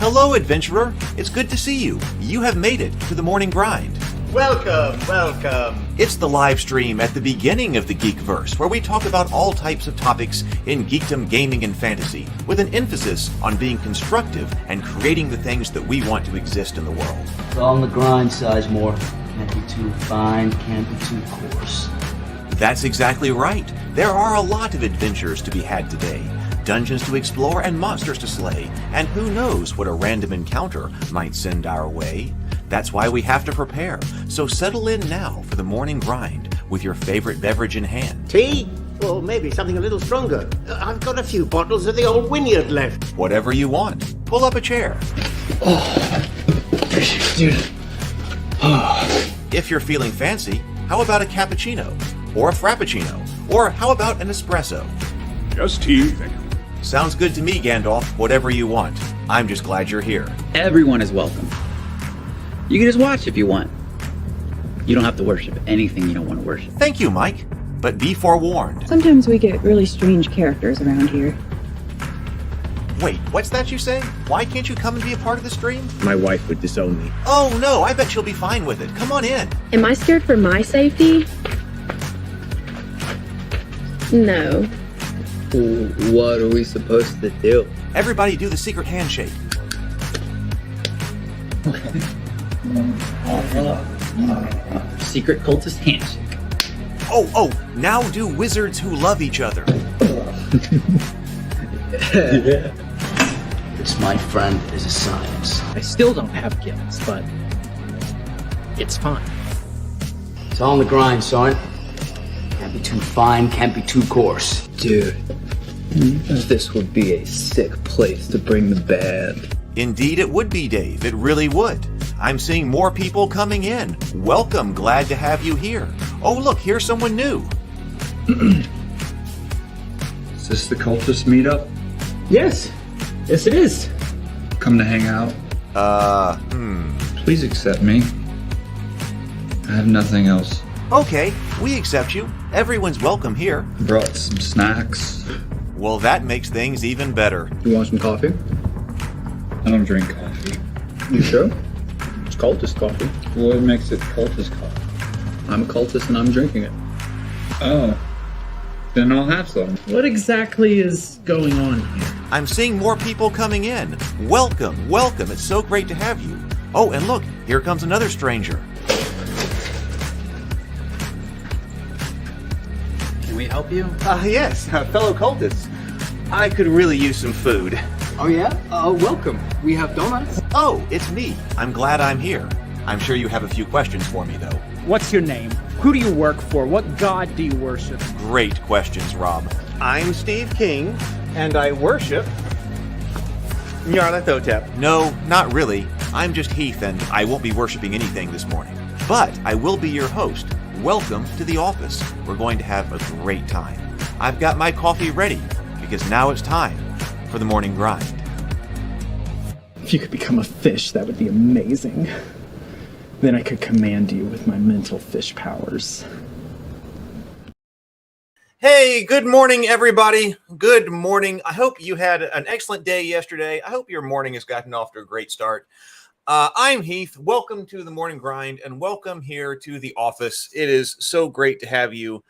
Hello, adventurer. It's good to see you. You have made it to the morning grind. Welcome, welcome. It's the live stream at the beginning of the Geekverse, where we talk about all types of topics in geekdom, gaming, and fantasy, with an emphasis on being constructive and creating the things that we want to exist in the world. It's all on the grind, Sizemore. Can't be too fine, can't be too coarse. That's exactly right. There are a lot of adventures to be had today. Dungeons to explore and monsters to slay, and who knows what a random encounter might send our way. That's why we have to prepare, so settle in now for the morning grind with your favorite beverage in hand. Tea? Or maybe something a little stronger. I've got a few bottles of the old Wynyard left. Whatever you want. Pull up a chair. Dude. If you're feeling fancy, how about a cappuccino? Or a frappuccino? Or how about an espresso? Just tea, thank you. Sounds good to me, Gandalf. Whatever you want. I'm just glad you're here. Everyone is welcome. You can just watch if you want. You don't have to worship anything you don't want to worship. Thank you, Mike. But be forewarned. Sometimes we get really strange characters around here. Wait, what's that you say? Why can't you come and be a part of the stream? My wife would disown me. Oh no, I bet she'll be fine with it. Come on in. Am I scared for my safety? No. What are we supposed to do? Everybody do the secret handshake. Secret cultist handshake. Oh, now do wizards who love each other. This, my friend, is a science. I still don't have gifts, but it's fine. It's all on the grind, son. Can't be too fine, can't be too coarse. Dude, this would be a sick place to bring the band. Indeed it would be, Dave. It really would. I'm seeing more people coming in. Welcome, glad to have you here. Oh look, here's someone new. Is this the cultist meetup? Yes it is. Come to hang out? Please accept me. I have nothing else. Okay, we accept you. Everyone's welcome here. Brought some snacks. Well, that makes things even better. You want some coffee? I don't drink coffee. You sure? It's cultist coffee. What makes it cultist coffee? I'm a cultist and I'm drinking it. Oh. Then I'll have some. What exactly is going on here? I'm seeing more people coming in. Welcome. It's so great to have you. Oh, and look, here comes another stranger. Can we help you? Yes, fellow cultists. I could really use some food. Oh yeah? Welcome. We have donuts. Oh, it's me. I'm glad I'm here. I'm sure you have a few questions for me, though. What's your name? Who do you work for? What god do you worship? Great questions, Rob. I'm Steve King, and I worship Nyarlathotep. No, not really. I'm just Heath, and I won't be worshiping anything this morning. But I will be your host. Welcome to the office. We're going to have a great time. I've got my coffee ready, because now it's time for the morning grind. If you could become a fish, that would be amazing. Then I could command you with my mental fish powers. Hey, good morning, everybody. Good morning. I hope you had an excellent day yesterday. I hope your morning has gotten off to a great start. I'm Heath. Welcome to the morning grind and welcome here to the office. It is so great to have you.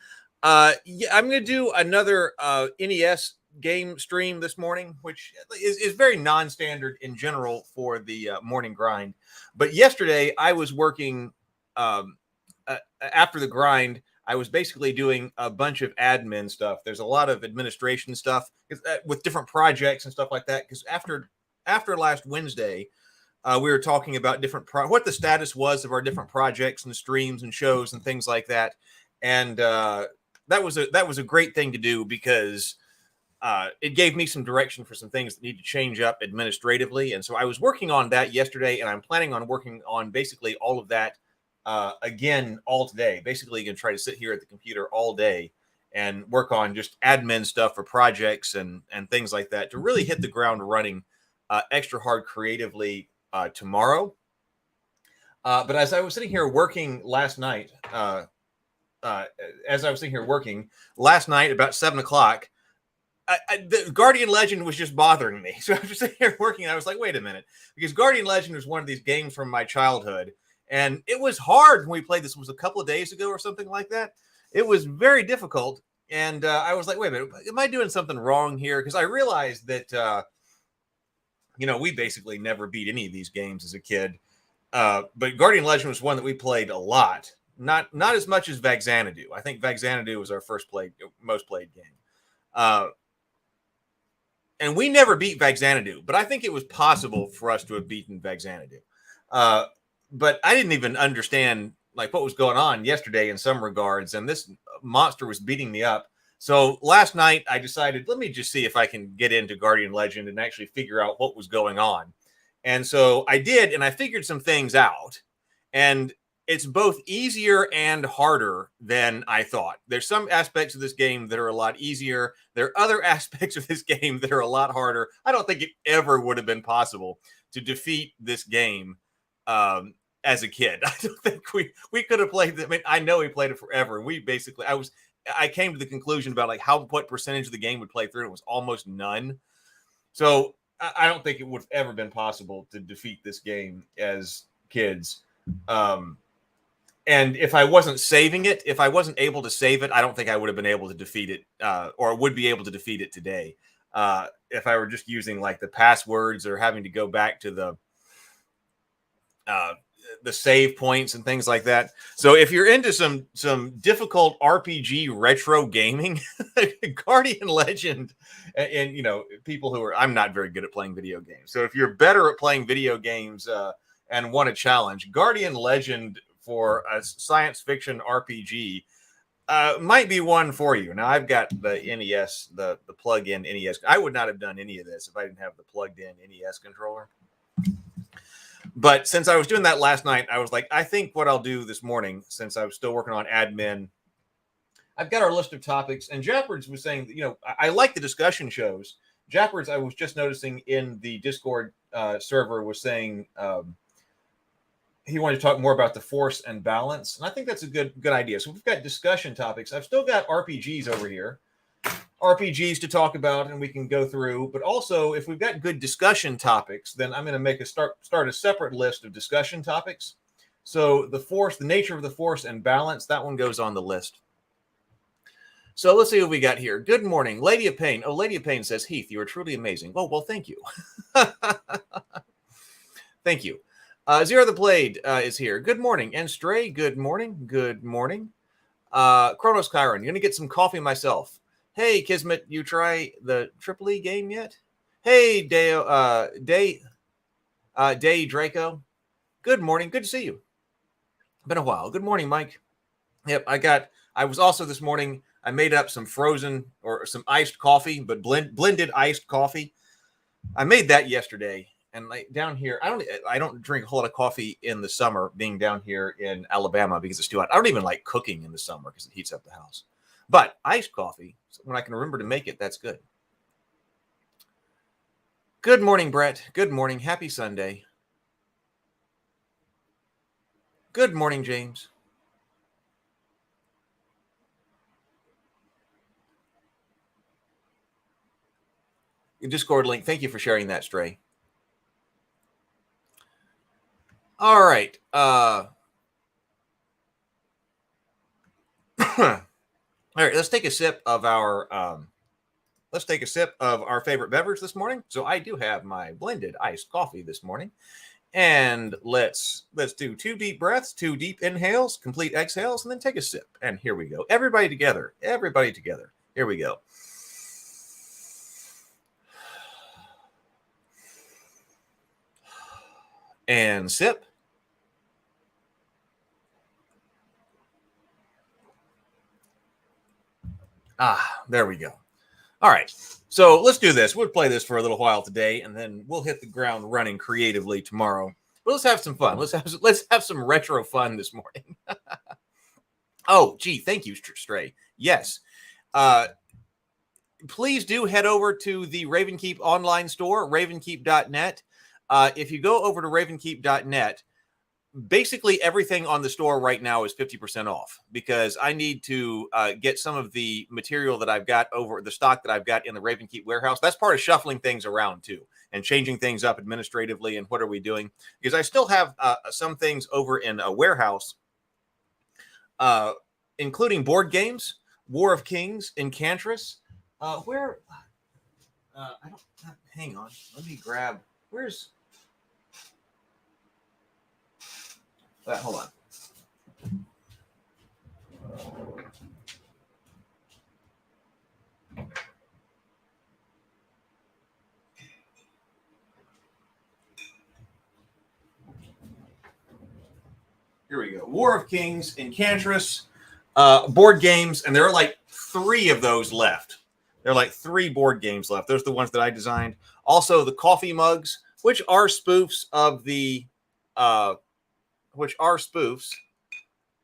I'm going to do another NES game stream this morning, which is very non-standard in general for the morning grind. But yesterday I was working after the grind. I was basically doing a bunch of admin stuff. There's a lot of administration stuff with different projects and stuff like that. Because after last Wednesday, we were talking about what the status was of our different projects and streams and shows and things like that. And that was a great thing to do because it gave me some direction for some things that need to change up administratively. And so I was working on that yesterday, and I'm planning on working on basically all of that again all today. Basically, going to try to sit here at the computer all day and work on just admin stuff for projects and things like that to really hit the ground running extra hard creatively tomorrow. But as I was sitting here working last night, about 7 o'clock, the Guardian Legend was just bothering me. So I was just sitting here working, and I was like, wait a minute. Because Guardian Legend was one of these games from my childhood, and it was hard when we played this. It was a couple of days ago or something like that. It was very difficult, and I was like, wait a minute, am I doing something wrong here? Because I realized that, we basically never beat any of these games as a kid. But Guardian Legend was one that we played a lot. Not as much as Vagxanadu. I think Vagxanadu was our most played game. And we never beat Vagxanadu, but I think it was possible for us to have beaten Vagxanadu. But I didn't even understand like what was going on yesterday in some regards, and this monster was beating me up. So last night I decided, let me just see if I can get into Guardian Legend and actually figure out what was going on. And so I did, and I figured some things out. And it's both easier and harder than I thought. There's some aspects of this game that are a lot easier. There are other aspects of this game that are a lot harder. I don't think it ever would have been possible to defeat this game as a kid. I don't think we could have played it. I mean, I know we played it forever. And we basically, I came to the conclusion about like what percentage of the game would play through. It was almost none. So I don't think it would have ever been possible to defeat this game as kids. And if I wasn't saving it, if I wasn't able to save it, I don't think I would have been able to defeat it or would be able to defeat it today. If I were just using like the passwords or having to go back to the save points and things like that. So if you're into some difficult RPG retro gaming, Guardian Legend, and people who are, I'm not very good at playing video games. So if you're better at playing video games and want a challenge, Guardian Legend for a science fiction RPG might be one for you. Now I've got the NES, the plug-in NES. I would not have done any of this if I didn't have the plugged-in NES controller. But since I was doing that last night, I was like, I think what I'll do this morning, since I was still working on admin, I've got our list of topics. And Jappards was saying, I like the discussion shows. Jappards, I was just noticing in the Discord server, was saying he wanted to talk more about the force and balance. And I think that's a good idea. So we've got discussion topics. I've still got RPGs over here. RPGs to talk about, and we can go through. But also, if we've got good discussion topics, then I'm going to make start a separate list of discussion topics. So the force, the nature of the force and balance, that one goes on the list. So let's see what we got here. Good morning, Lady of Pain. Oh, Lady of Pain says, Heath, you are truly amazing. Oh, well, thank you. Thank you. Zero the Blade is here. Good morning. And Stray, good morning. Good morning. Chronos Chiron, going to get some coffee myself. Hey, Kismet, you try the Triple E game yet? Hey, Day Draco. Good morning. Good to see you. Been a while. Good morning, Mike. Yep, I was also this morning, I made up some frozen or some iced coffee, but blended iced coffee. I made that yesterday. And like down here, I don't drink a whole lot of coffee in the summer, being down here in Alabama because it's too hot. I don't even like cooking in the summer because it heats up the house. But iced coffee, when I can remember to make it, that's good. Good morning, Brett. Good morning. Happy Sunday. Good morning, James. Discord link. Thank you for sharing that, Stray. All right. All right, let's take a sip of our favorite beverage this morning. So I do have my blended iced coffee this morning. And let's do 2 deep breaths, 2 deep inhales, complete exhales, and then take a sip. And here we go. Everybody together. Everybody together. Here we go. And sip. There we go. All right. So let's do this. We'll play this for a little while today, and then we'll hit the ground running creatively tomorrow. But let's have some fun. Let's have some retro fun this morning. Oh, gee, thank you, Stray. Yes. Please do head over to the Ravenkeep online store, ravenkeep.net. If you go over to ravenkeep.net, basically everything on the store right now is 50% off because I need to get some of the material that I've got over the stock that I've got in the Raven Keep warehouse. That's part of shuffling things around too and changing things up administratively. And what are we doing? Because I still have some things over in a warehouse, including board games, War of Kings, Enchantress. I don't. Hang on. Let me grab. Where's hold on. Here we go. War of Kings, Enchantress, board games, and there are like 3 of those left. There are like 3 board games left. Those are the ones that I designed. Also, the coffee mugs, which are spoofs of the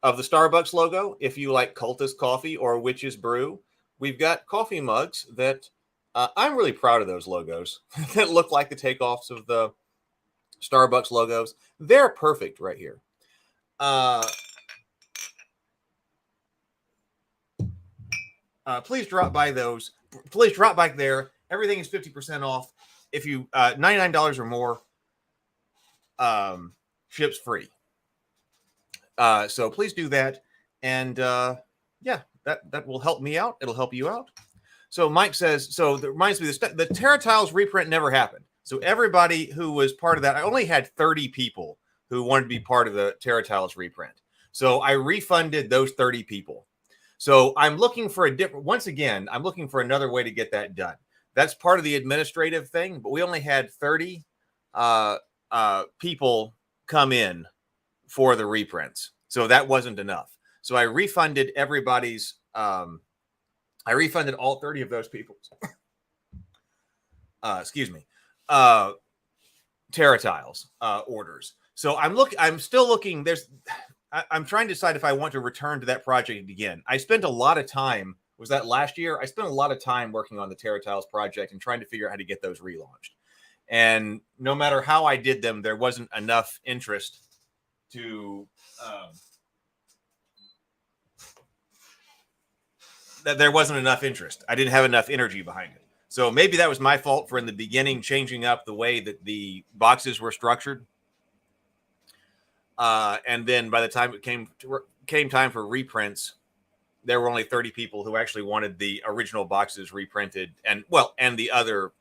Starbucks logo. If you like Cultist Coffee or Witch's Brew, we've got coffee mugs that I'm really proud of those logos that look like the takeoffs of the Starbucks logos. They're perfect right here. Please drop by those. Please drop by there. Everything is 50% off. If you $99 or more, ships free. So please do that. And yeah, that will help me out. It'll help you out. So Mike says, so that reminds me, the Terra Tiles reprint never happened. So everybody who was part of that, I only had 30 people who wanted to be part of the Terra Tiles reprint. So I refunded those 30 people. So I'm looking for once again, I'm looking for another way to get that done. That's part of the administrative thing, but we only had 30 people come in for the reprints. So that wasn't enough. So I refunded everybody's, I refunded all 30 of those people's, Terra Tiles orders. So I'm still looking. I'm trying to decide if I want to return to that project again. I spent a lot of time, was that last year? I spent a lot of time working on the Terra Tiles project and trying to figure out how to get those relaunched. And no matter how I did them, there wasn't enough interest to there wasn't enough interest. I didn't have enough energy behind it. So maybe that was my fault for in the beginning changing up the way that the boxes were structured. And then by the time it came time for reprints, there were only 30 people who actually wanted the original boxes reprinted, and the other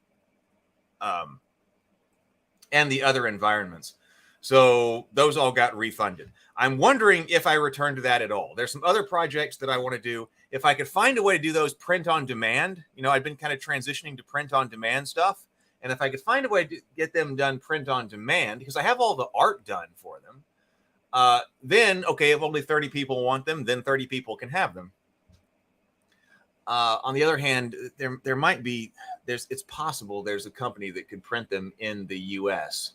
environments. So those all got refunded. I'm wondering if I return to that at all. There's some other projects that I want to do. If I could find a way to do those print on demand, I've been kind of transitioning to print on demand stuff. And if I could find a way to get them done print on demand, because I have all the art done for them, then, okay, if only 30 people want them, then 30 people can have them. On the other hand, there might be, it's possible there's a company that could print them in the US,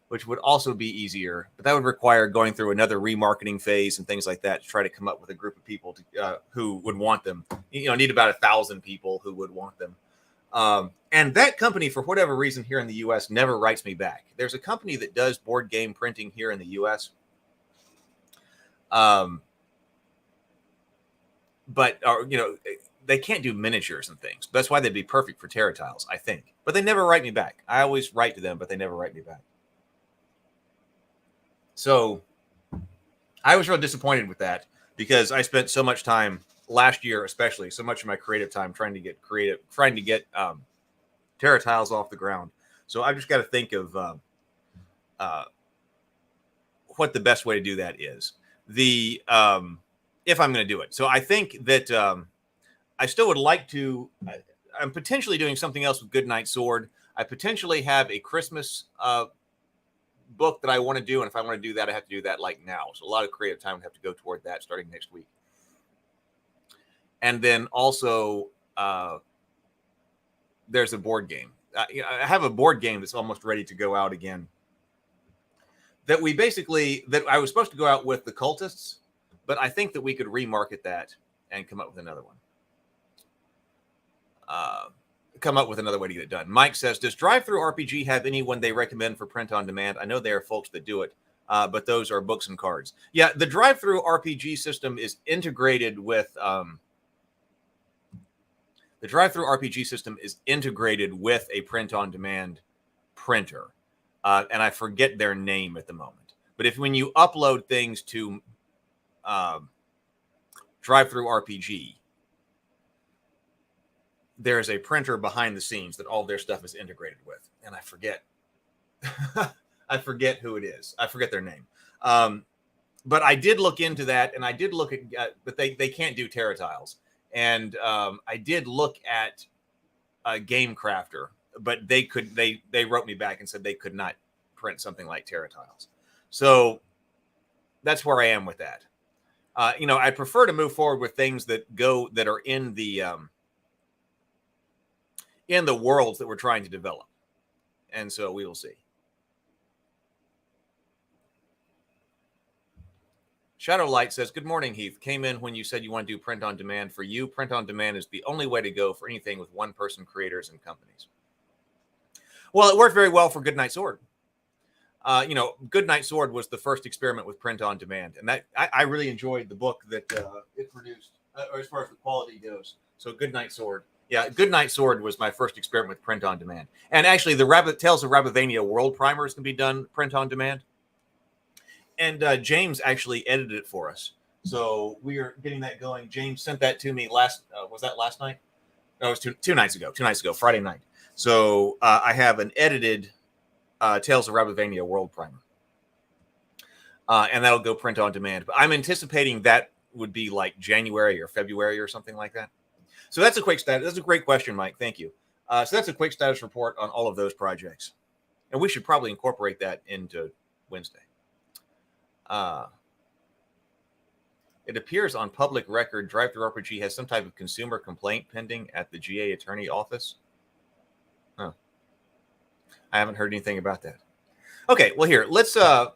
which would also be easier, but that would require going through another remarketing phase and things like that to try to come up with a group of people who would want them. Need about 1,000 people who would want them. And that company, for whatever reason here in the US, never writes me back. There's a company that does board game printing here in the US. But they can't do miniatures and things. That's why they'd be perfect for Terra Tiles, I think. But they never write me back. I always write to them, but they never write me back. So I was real disappointed with that because I spent so much time last year, especially so much of my creative time trying to get Terra Tiles off the ground. So I've just got to think of what the best way to do that is. If I'm going to do it. So I think that I still would like to, I'm potentially doing something else with Goodnight Sword. I potentially have a Christmas book that I want to do. And if I want to do that, I have to do that like now. So a lot of creative time would have to go toward that starting next week. And then also there's a board game. I have a board game that's almost ready to go out again. That I was supposed to go out with the Cultists, but I think that we could remarket that and come up with another one. Come up with another way to get it done. Mike says, does Drive-Thru RPG have anyone they recommend for print on demand? I know there are folks that do it. but those are books and cards. Yeah, the drive-through RPG system is integrated with a print-on-demand printer, and I forget their name at the moment. But when you upload things to drive-through RPG, there's a printer behind the scenes that all their stuff is integrated with, and I forget. I forget who it is. I forget their name. But I did look into that, and I did look at, but they can't do Terra Tiles. And I did look at Game Crafter, but they wrote me back and said they could not print something like Terra Tiles. So that's where I am with that. I prefer to move forward with things that are in the worlds that we're trying to develop. And so we will see. Shadowlight says, good morning, Heath. Came in when you said you want to do print on demand. For you, print on demand is the only way to go for anything with one-person creators and companies. Well, it worked very well for Goodnight Sword. Goodnight Sword was the first experiment with print on demand. And that I really enjoyed the book that it produced, or as far as the quality goes. So Goodnight Sword. Yeah, Goodnight Sword was my first experiment with print on demand. And actually, the Tales of Rabavania World Primers can be done print on demand. And James actually edited it for us. So we are getting that going. James sent that to me was that last night? No, it was two nights ago, Friday night. So I have an edited Tales of Rabavania World Primer. And that'll go print on demand. But I'm anticipating that would be like January or February or something like that. So that's a quick status. That's a great question, Mike. Thank you. So that's a quick status report on all of those projects. And we should probably incorporate that into Wednesday. It appears on public record Drive-Thru RPG has some type of consumer complaint pending at the GA attorney office. Huh. I haven't heard anything about that. Okay, well here, let's go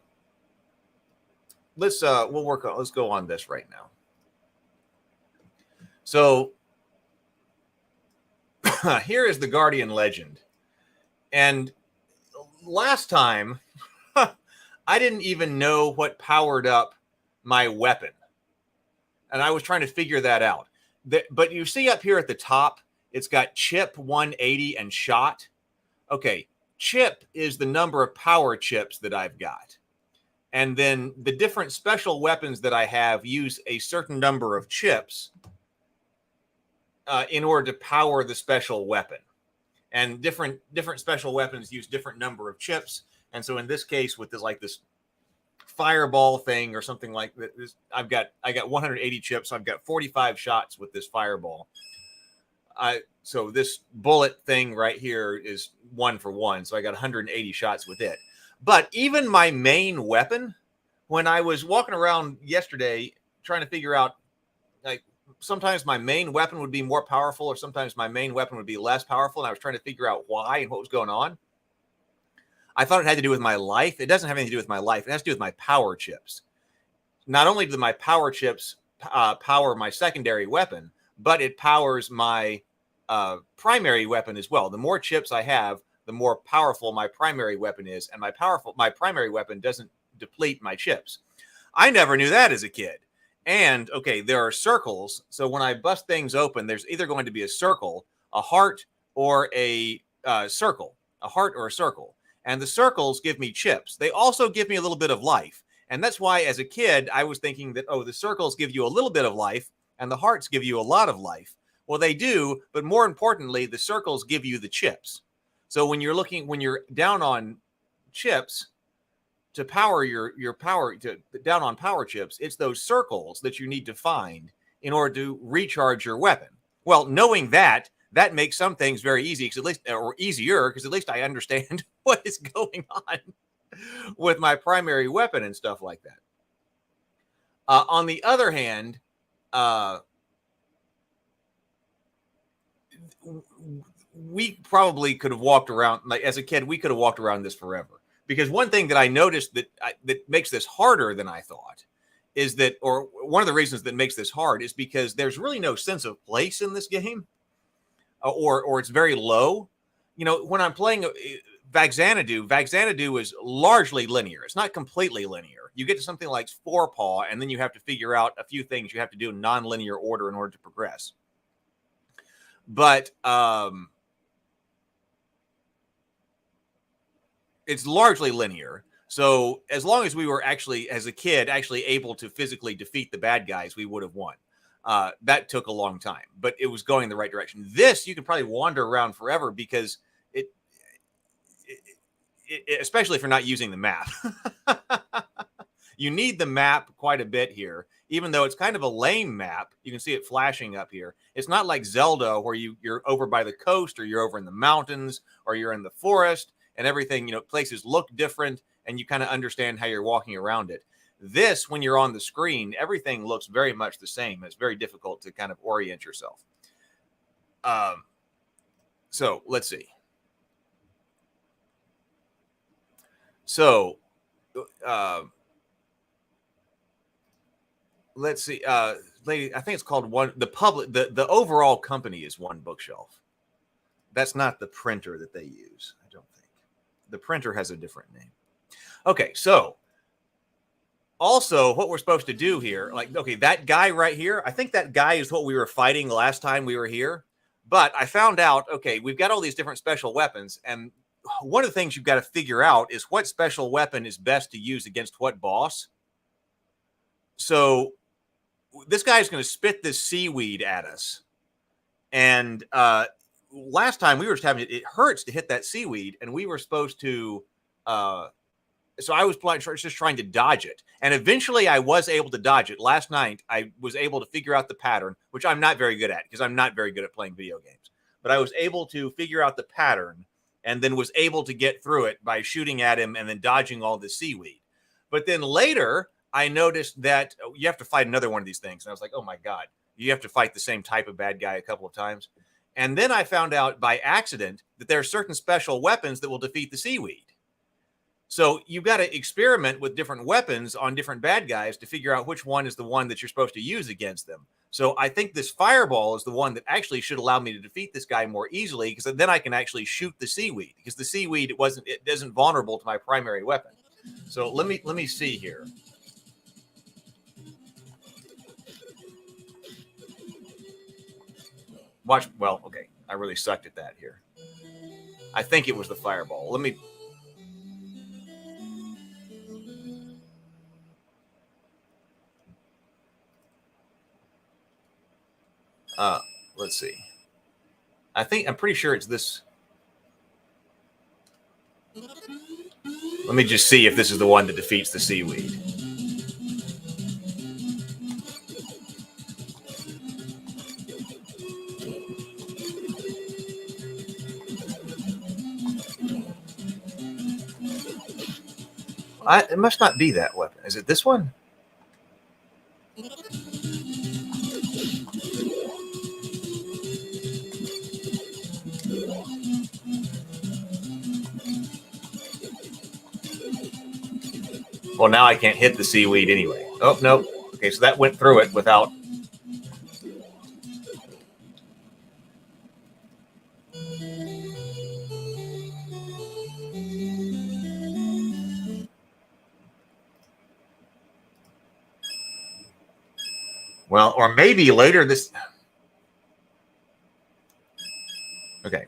on this right now. So here is the Guardian Legend. And last time I didn't even know what powered up my weapon. And I was trying to figure that out. But you see up here at the top, it's got chip 180 and shot. Okay, chip is the number of power chips that I've got. And then the different special weapons that I have use a certain number of chips in order to power the special weapon. And different special weapons use different number of chips. And so in this case, with this fireball thing or something like this, I got 180 chips. So I've got 45 shots with this fireball. So this bullet thing right here is 1 for 1. So I got 180 shots with it. But even my main weapon, when I was walking around yesterday trying to figure out, like, sometimes my main weapon would be more powerful or sometimes my main weapon would be less powerful. And I was trying to figure out why and what was going on. I thought it had to do with my life. It doesn't have anything to do with my life. It has to do with my power chips. Not only do my power chips power my secondary weapon, but it powers my primary weapon as well. The more chips I have, the more powerful my primary weapon is. And my primary weapon doesn't deplete my chips. I never knew that as a kid. And, okay, there are circles. So when I bust things open, there's either going to be a circle, a heart, or a circle. A heart or a circle. And the circles give me chips. They also give me a little bit of life. And that's why, as a kid, I was thinking that, the circles give you a little bit of life and the hearts give you a lot of life. Well, they do, but more importantly, the circles give you the chips. So when you're down on chips to power down on power chips, it's those circles that you need to find in order to recharge your weapon. Well, knowing that makes some things very easy, easier, because at least I understand what is going on with my primary weapon and stuff like that. On the other hand, we probably could have walked around, like as a kid, we could have walked around this forever. Because one thing that I noticed that makes this harder than I thought is that, or one of the reasons that makes this hard is because there's really no sense of place in this game. Or it's very low. When I'm playing Vaxanadu is largely linear. It's not completely linear. You get to something like Forepaw, and then you have to figure out a few things you have to do in non-linear order in order to progress. But it's largely linear. So as long as we were actually, as a kid, actually able to physically defeat the bad guys, we would have won. That took a long time, but it was going the right direction. This, you could probably wander around forever because it especially if you're not using the map. You need the map quite a bit here, even though it's kind of a lame map. You can see it flashing up here. It's not like Zelda where you're over by the coast, or you're over in the mountains, or you're in the forest, and everything, places look different and you kind of understand how you're walking around it. This, when you're on the screen, everything looks very much the same. It's very difficult to kind of orient yourself. So let's see. So let's see. Lady, I think it's called the overall company is One Bookshelf. That's not the printer that they use, I don't think. The printer has a different name. Okay, so also what we're supposed to do here, that guy right here, I think that guy is what we were fighting last time we were here. But I found out, okay, we've got all these different special weapons, and one of the things you've got to figure out is what special weapon is best to use against what boss. So this guy's going to spit this seaweed at us. And last time we were just having it hurts to hit that seaweed, and we were supposed to so I was just trying to dodge it. And eventually I was able to dodge it. Last night I was able to figure out the pattern, which I'm not very good at because I'm not very good at playing video games. But I was able to figure out the pattern and then was able to get through it by shooting at him and then dodging all the seaweed. But then later I noticed that you have to fight another one of these things. And I was like, oh my God, you have to fight the same type of bad guy a couple of times. And then I found out by accident that there are certain special weapons that will defeat the seaweed. So you've got to experiment with different weapons on different bad guys to figure out which one is the one that you're supposed to use against them. So I think this fireball is the one that actually should allow me to defeat this guy more easily, because then I can actually shoot the seaweed, because the seaweed it isn't vulnerable to my primary weapon. So let me see here. Watch. Well, okay. I really sucked at that here. I think it was the fireball. Let's see. I'm pretty sure it's this. Let me just see if this is the one that defeats the seaweed. It must not be that weapon. Is it this one? Well, now I can't hit the seaweed anyway. Oh, no. Okay, so that went through it without... Well, or maybe later this... Okay.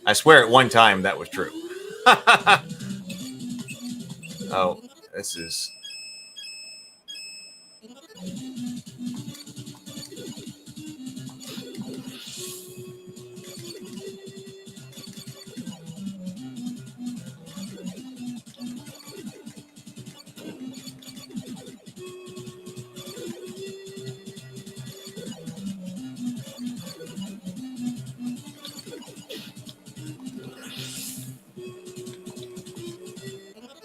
I swear at one time that was true. Oh, this is...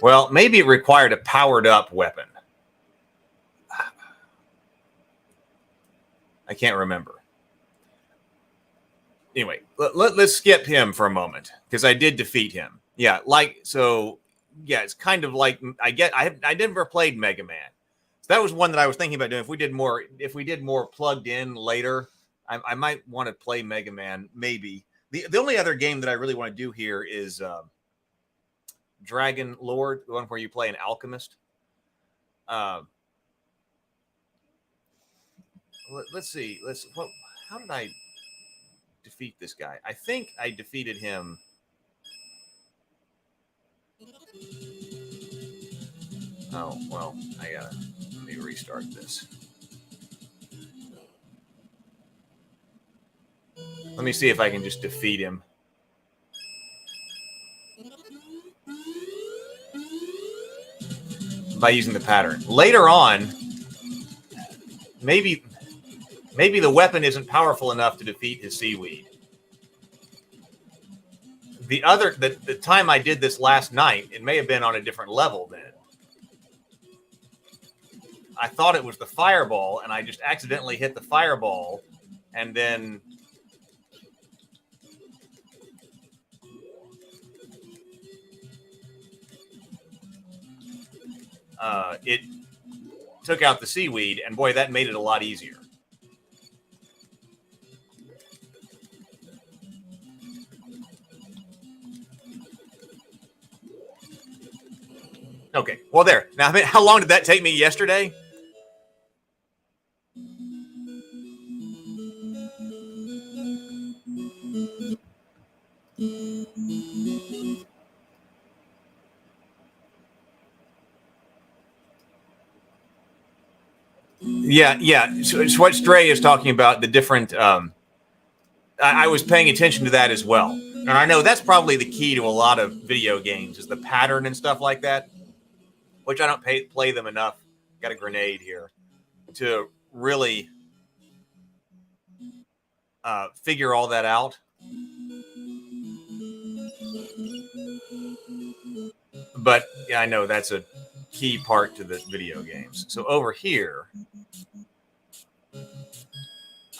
Well, maybe it required a powered up weapon. I can't remember. Anyway, let's skip him for a moment, because I did defeat him. Yeah, it's kind of like I never played Mega Man. So that was one that I was thinking about doing. If we did more plugged in later, I might want to play Mega Man, maybe. The only other game that I really want to do here is Dragon Lord, the one where you play an alchemist. Let's see. How did I defeat this guy? I think I defeated him. Oh, well, let me restart this. Let me see if I can just defeat him. By using the pattern. Later on, maybe the weapon isn't powerful enough to defeat his seaweed. The time I did this last night, it may have been on a different level then. I thought it was the fireball, and I just accidentally hit the fireball, and then it took out the seaweed, and boy, that made it a lot easier. Okay, well, there. Now, how long did that take me yesterday? Yeah. So it's what Stray is talking about, the different... I was paying attention to that as well. And I know that's probably the key to a lot of video games, is the pattern and stuff like that, which I don't play them enough. Got a grenade here to really figure all that out. But yeah, I know that's a key part to the video games. So over here,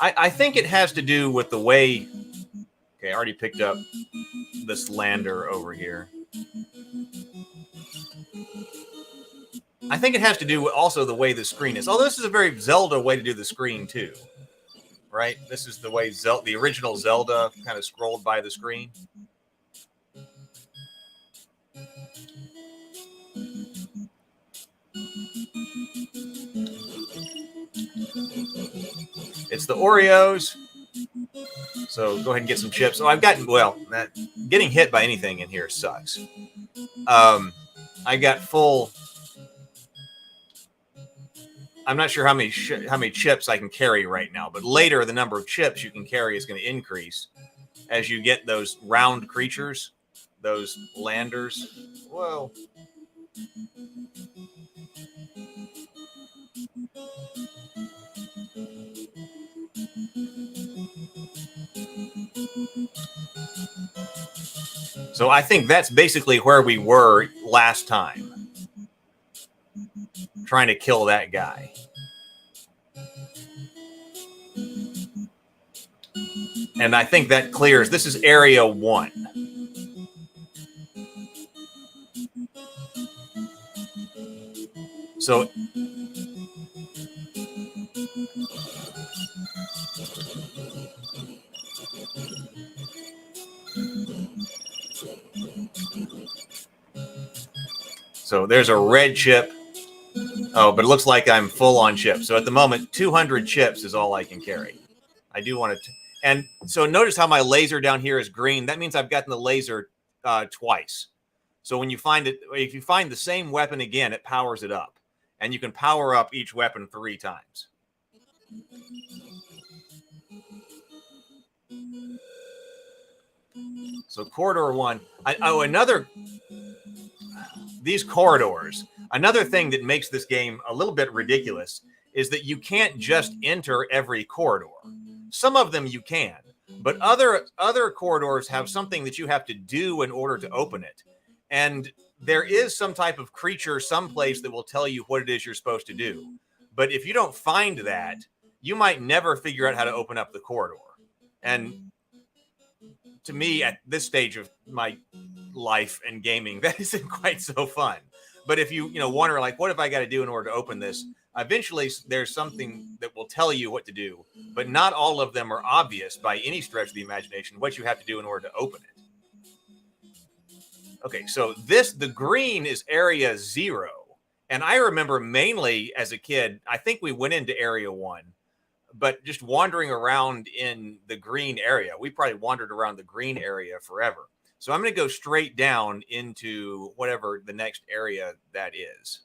I think it has to do with the way... Okay, I already picked up this lander over here. I think it has to do with also the way the screen is. Although this is a very Zelda way to do the screen too, right? This is the way the original Zelda kind of scrolled by the screen. It's the Oreos. So go ahead and get some chips. So I've gotten, getting hit by anything in here sucks. I got full. I'm not sure how many chips I can carry right now, but later the number of chips you can carry is going to increase as you get those round creatures, those landers. Whoa. So I think that's basically where we were last time, trying to kill that guy. And I think that clears. This is area 1. So there's a red chip. Oh, but it looks like I'm full on chips. So at the moment, 200 chips is all I can carry. I do want to... And so notice how my laser down here is green. That means I've gotten the laser twice. So when you find it, if you find the same weapon again, it powers it up. And you can power up each weapon 3 times. So corridor 1. These corridors. Another thing that makes this game a little bit ridiculous is that you can't just enter every corridor. Some of them you can, but other corridors have something that you have to do in order to open it. And there is some type of creature someplace that will tell you what it is you're supposed to do. But if you don't find that, you might never figure out how to open up the corridor. And to me, at this stage of my life and gaming, that isn't quite so fun. But if you wonder, like, what have I got to do in order to open this? Eventually, there's something that will tell you what to do. But not all of them are obvious by any stretch of the imagination, what you have to do in order to open it. Okay, so the green is area 0. And I remember mainly as a kid, I think we went into area 1, but just wandering around in the green area. We probably wandered around the green area forever. So I'm going to go straight down into whatever the next area that is.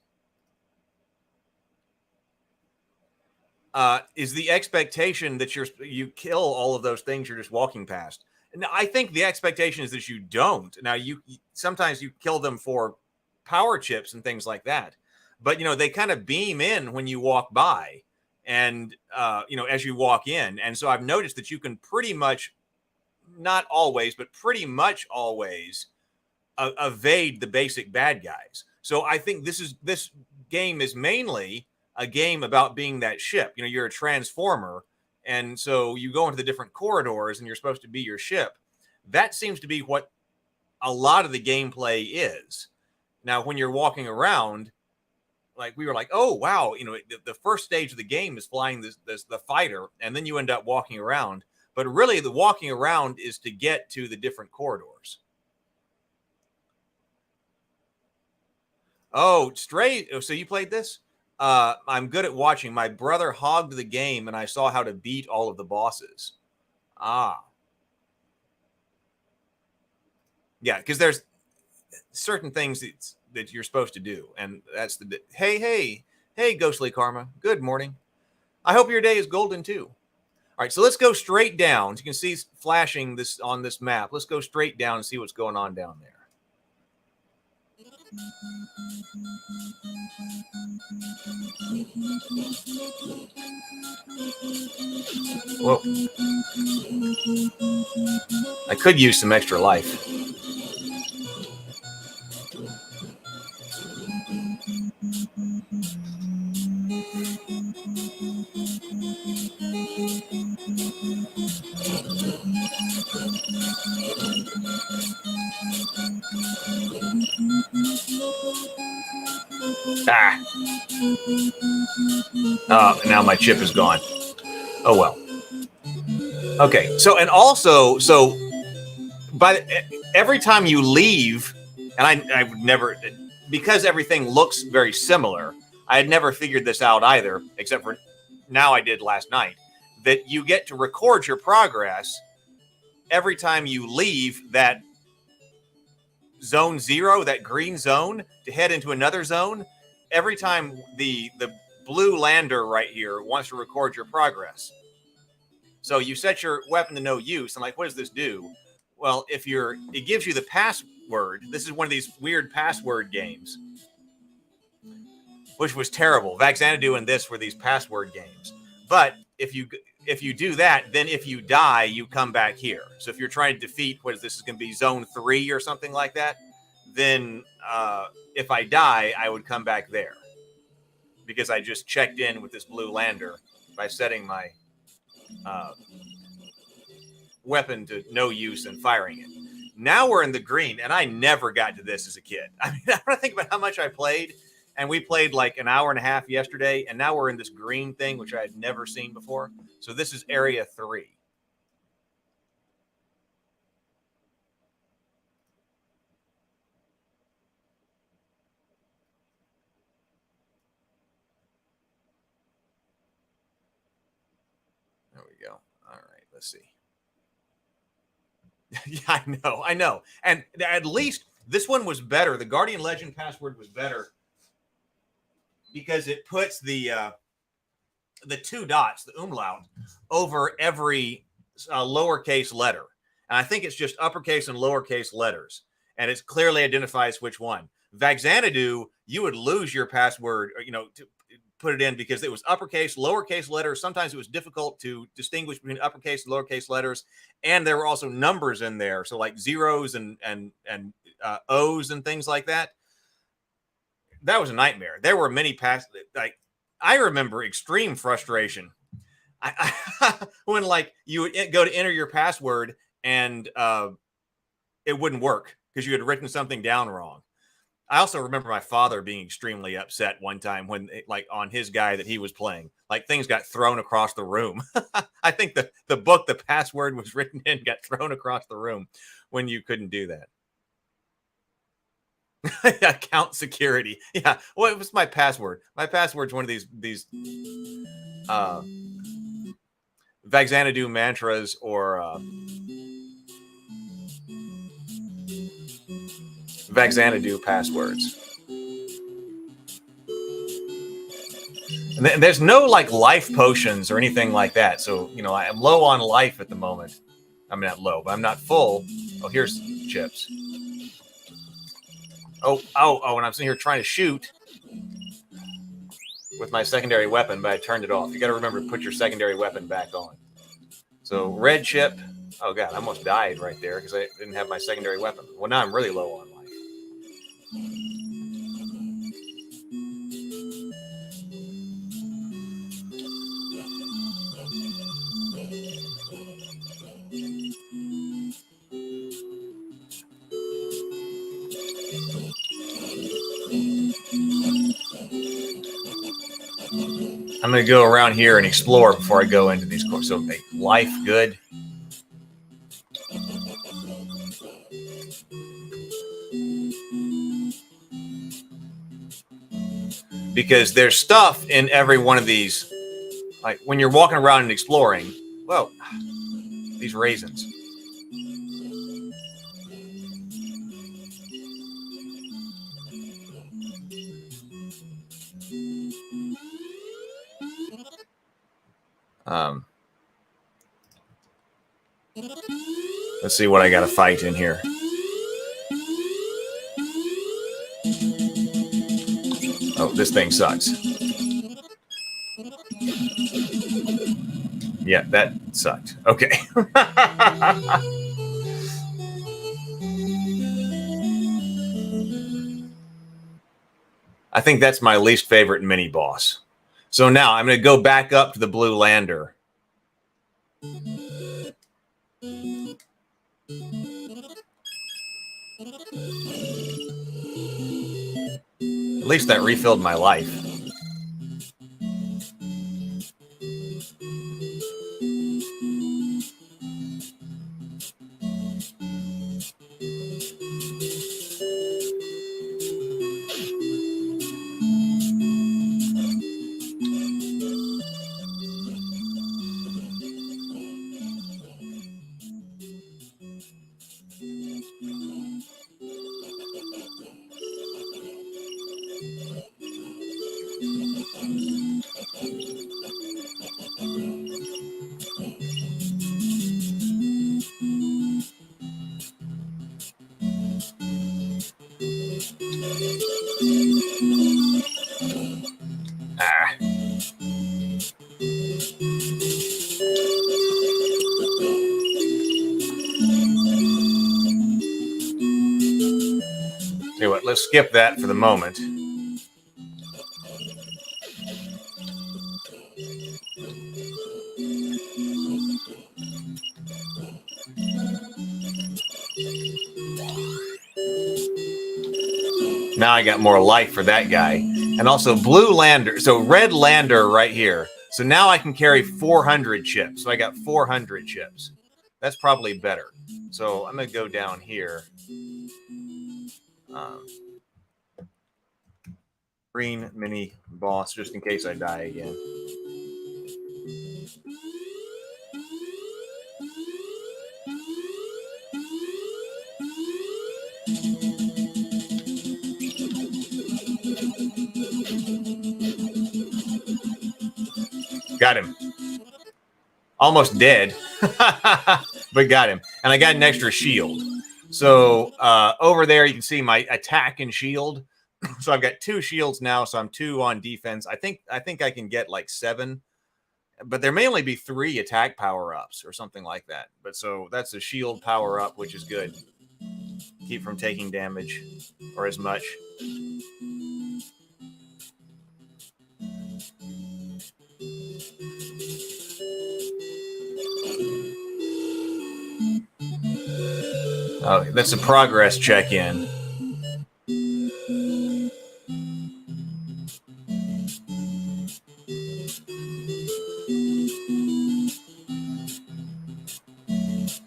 Is the expectation that you kill all of those things you're just walking past? Now, I think the expectation is that you don't. Now, sometimes you kill them for power chips and things like that, but they kind of beam in when you walk by, and as you walk in. And so I've noticed that you can pretty much, not always, but pretty much always evade the basic bad guys. So I think this game is mainly a game about being that ship. You're a transformer, and so you go into the different corridors and you're supposed to be your ship. That seems to be what a lot of the gameplay is. Now, when you're walking around, like we were like, oh, wow, the first stage of the game is flying the fighter, and then you end up walking around. But really, the walking around is to get to the different corridors. Oh, Stray. So you played this? I'm good at watching. My brother hogged the game, and I saw how to beat all of the bosses. Yeah, because there's certain things that you're supposed to do, and that's hey, Ghostly Karma. Good morning. I hope your day is golden too. All right, so let's go straight down. You can see flashing this on this map. Let's go straight down and see what's going on down there. Whoa. I could use some extra life. Now my chip is gone. Oh well. Okay, so every time you leave, and I would never, because everything looks very similar, I had never figured this out either, except for now I did last night, that you get to record your progress every time you leave that zone 0, that green zone, to head into another zone. Every time the blue lander right here wants to record your progress. So you set your weapon to no use. And like, what does this do? Well, it gives you the password. This is one of these weird password games, which was terrible. Vaxanadu and this were these password games. But if you do that, then if you die, you come back here. So if you're trying to defeat, this is going to be zone 3 or something like that, then if I die, I would come back there, because I just checked in with this blue lander by setting my weapon to no use and firing it. Now we're in the green, and I never got to this as a kid. I mean, I think about how much I played, and we played like an hour and a half yesterday, and now we're in this green thing, which I had never seen before. So this is area 3. There we go. All right, let's see. Yeah, I know. And at least this one was better. The Guardian Legend password was better because it puts the 2 dots, the umlaut, over every lowercase letter. And I think it's just uppercase and lowercase letters. And it clearly identifies which one. Vaxanadu, you would lose your password, to put it in, because it was uppercase, lowercase letters. Sometimes it was difficult to distinguish between uppercase and lowercase letters. And there were also numbers in there. So like zeros and O's and things like that. That was a nightmare. There were many I remember extreme frustration. When like you would go to enter your password and it wouldn't work because you had written something down wrong. I also remember my father being extremely upset one time when, like, on his guy that he was playing, like, things got thrown across the room. I think the book the password was written in got thrown across the room when you couldn't do that. Account security. Yeah. What was my password? My password's one of these Vaxanadu mantras or Vaxanadu passwords. And there's no like life potions or anything like that. So, you know, I am low on life at the moment. I'm not low, but I'm not full. Oh, here's chips. Oh, and I'm sitting here trying to shoot with my secondary weapon, but I turned it off. You got to remember to put your secondary weapon back on. So red chip. Oh, God, I almost died right there because I didn't have my secondary weapon. Well, now I'm really low on life. I'm going to go around here and explore before I go into these courses. So make life good. Because there's stuff in every one of these. Like when you're walking around and exploring, well, these raisins. Let's see what I got to fight in here. Oh, this thing sucks. Yeah, that sucked. Okay. I think that's my least favorite mini boss. So now I'm going to go back up to the blue lander. At least that refilled my life. Tell you what, let's skip that for the moment. Now I got more life for that guy. And also blue lander. So red lander right here. So now I can carry 400 chips. So I got 400 chips. That's probably better. So I'm going to go down here. Green mini boss, just in case I die again. Got him. Almost dead, but got him. And I got an extra shield. So over there, you can see my attack and shield. So I've got 2 shields now, so I'm 2 on defense. I think I can get like 7, but there may only be 3 attack power-ups or something like that. But so that's a shield power-up, which is good. Keep from taking damage or as much. Oh, that's a progress check-in.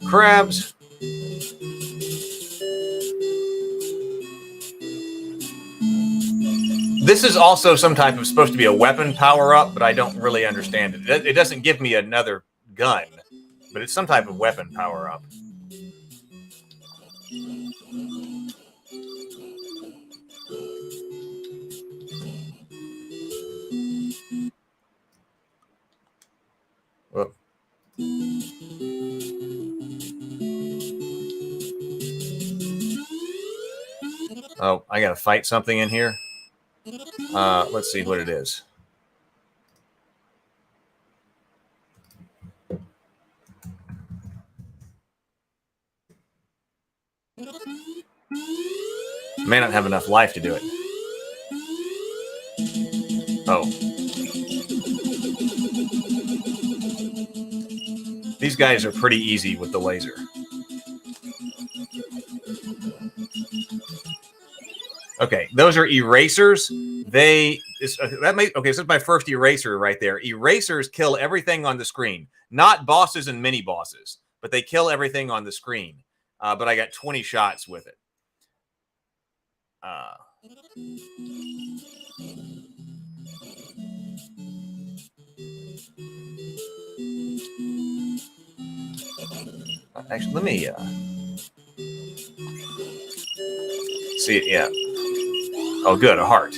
Crabs. This is also some type of supposed to be a weapon power up, but I don't really understand it. It doesn't give me another gun, but it's some type of weapon power up. Whoop. Oh, I gotta fight something in here. Let's see what it is. May not have enough life to do it. Oh. These guys are pretty easy with the laser. Okay, those are erasers. Okay, so this is my first eraser right there. Erasers kill everything on the screen, not bosses and mini bosses, but they kill everything on the screen. But I got 20 shots with it. Actually, let me see it. Yeah. Oh, good. A heart.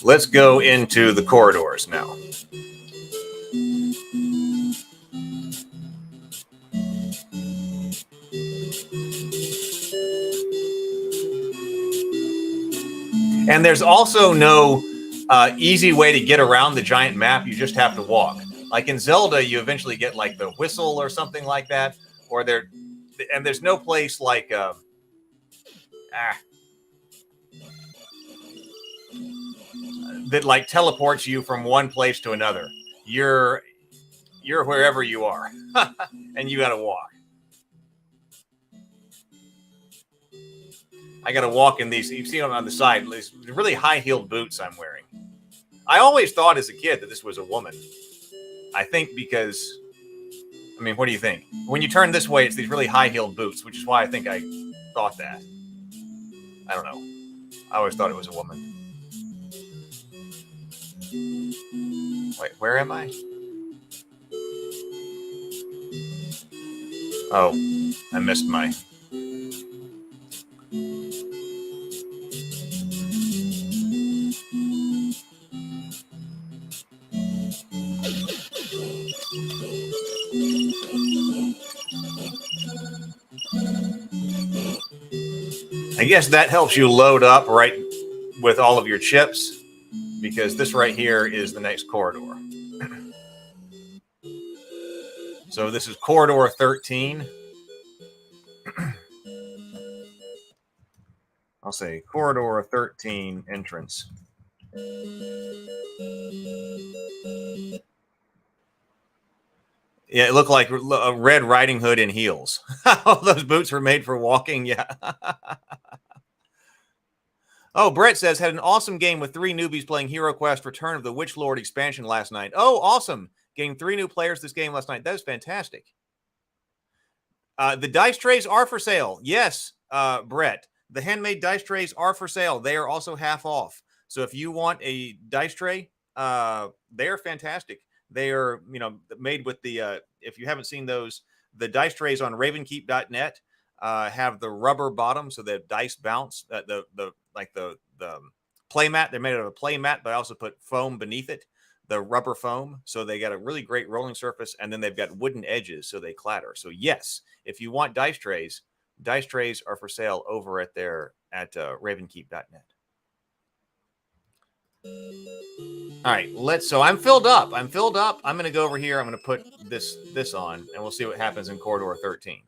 Let's go into the corridors now. And there's also no easy way to get around the giant map. You just have to walk. Like in Zelda, you eventually get like the whistle or something like that. Or there's no place like that like teleports you from one place to another. You're wherever you are, and you got to walk. I got to walk in these. You see them on the side. These really high-heeled boots I'm wearing. I always thought as a kid that this was a woman. I think because, I mean, what do you think? When you turn this way, it's these really high-heeled boots, which is why I think I thought that. I don't know. I always thought it was a woman. Wait, where am I? Oh, I missed my... I guess that helps you load up right with all of your chips, because this right here is the next corridor. So this is corridor 13. I'll say corridor 13 entrance. Yeah, it looked like a Red Riding Hood in heels. All those boots were made for walking. Yeah. Oh, Brett says, had an awesome game with 3 newbies playing Hero Quest Return of the Witch Lord expansion last night. Oh, awesome. Gained 3 new players this game last night. That is fantastic. The dice trays are for sale. Yes, Brett. The handmade dice trays are for sale. They are also half off. So if you want a dice tray, they are fantastic. They are, made with the, if you haven't seen those, the dice trays on ravenkeep.net have the rubber bottom, so the dice bounce. The play mat, they're made out of a play mat, but I also put foam beneath it, the rubber foam. So they got a really great rolling surface, and then they've got wooden edges, so they clatter. So yes, if you want dice trays are for sale over at ravenkeep.net. All right, so I'm filled up. I'm going to go over here. I'm going to put this on, and we'll see what happens in corridor 13.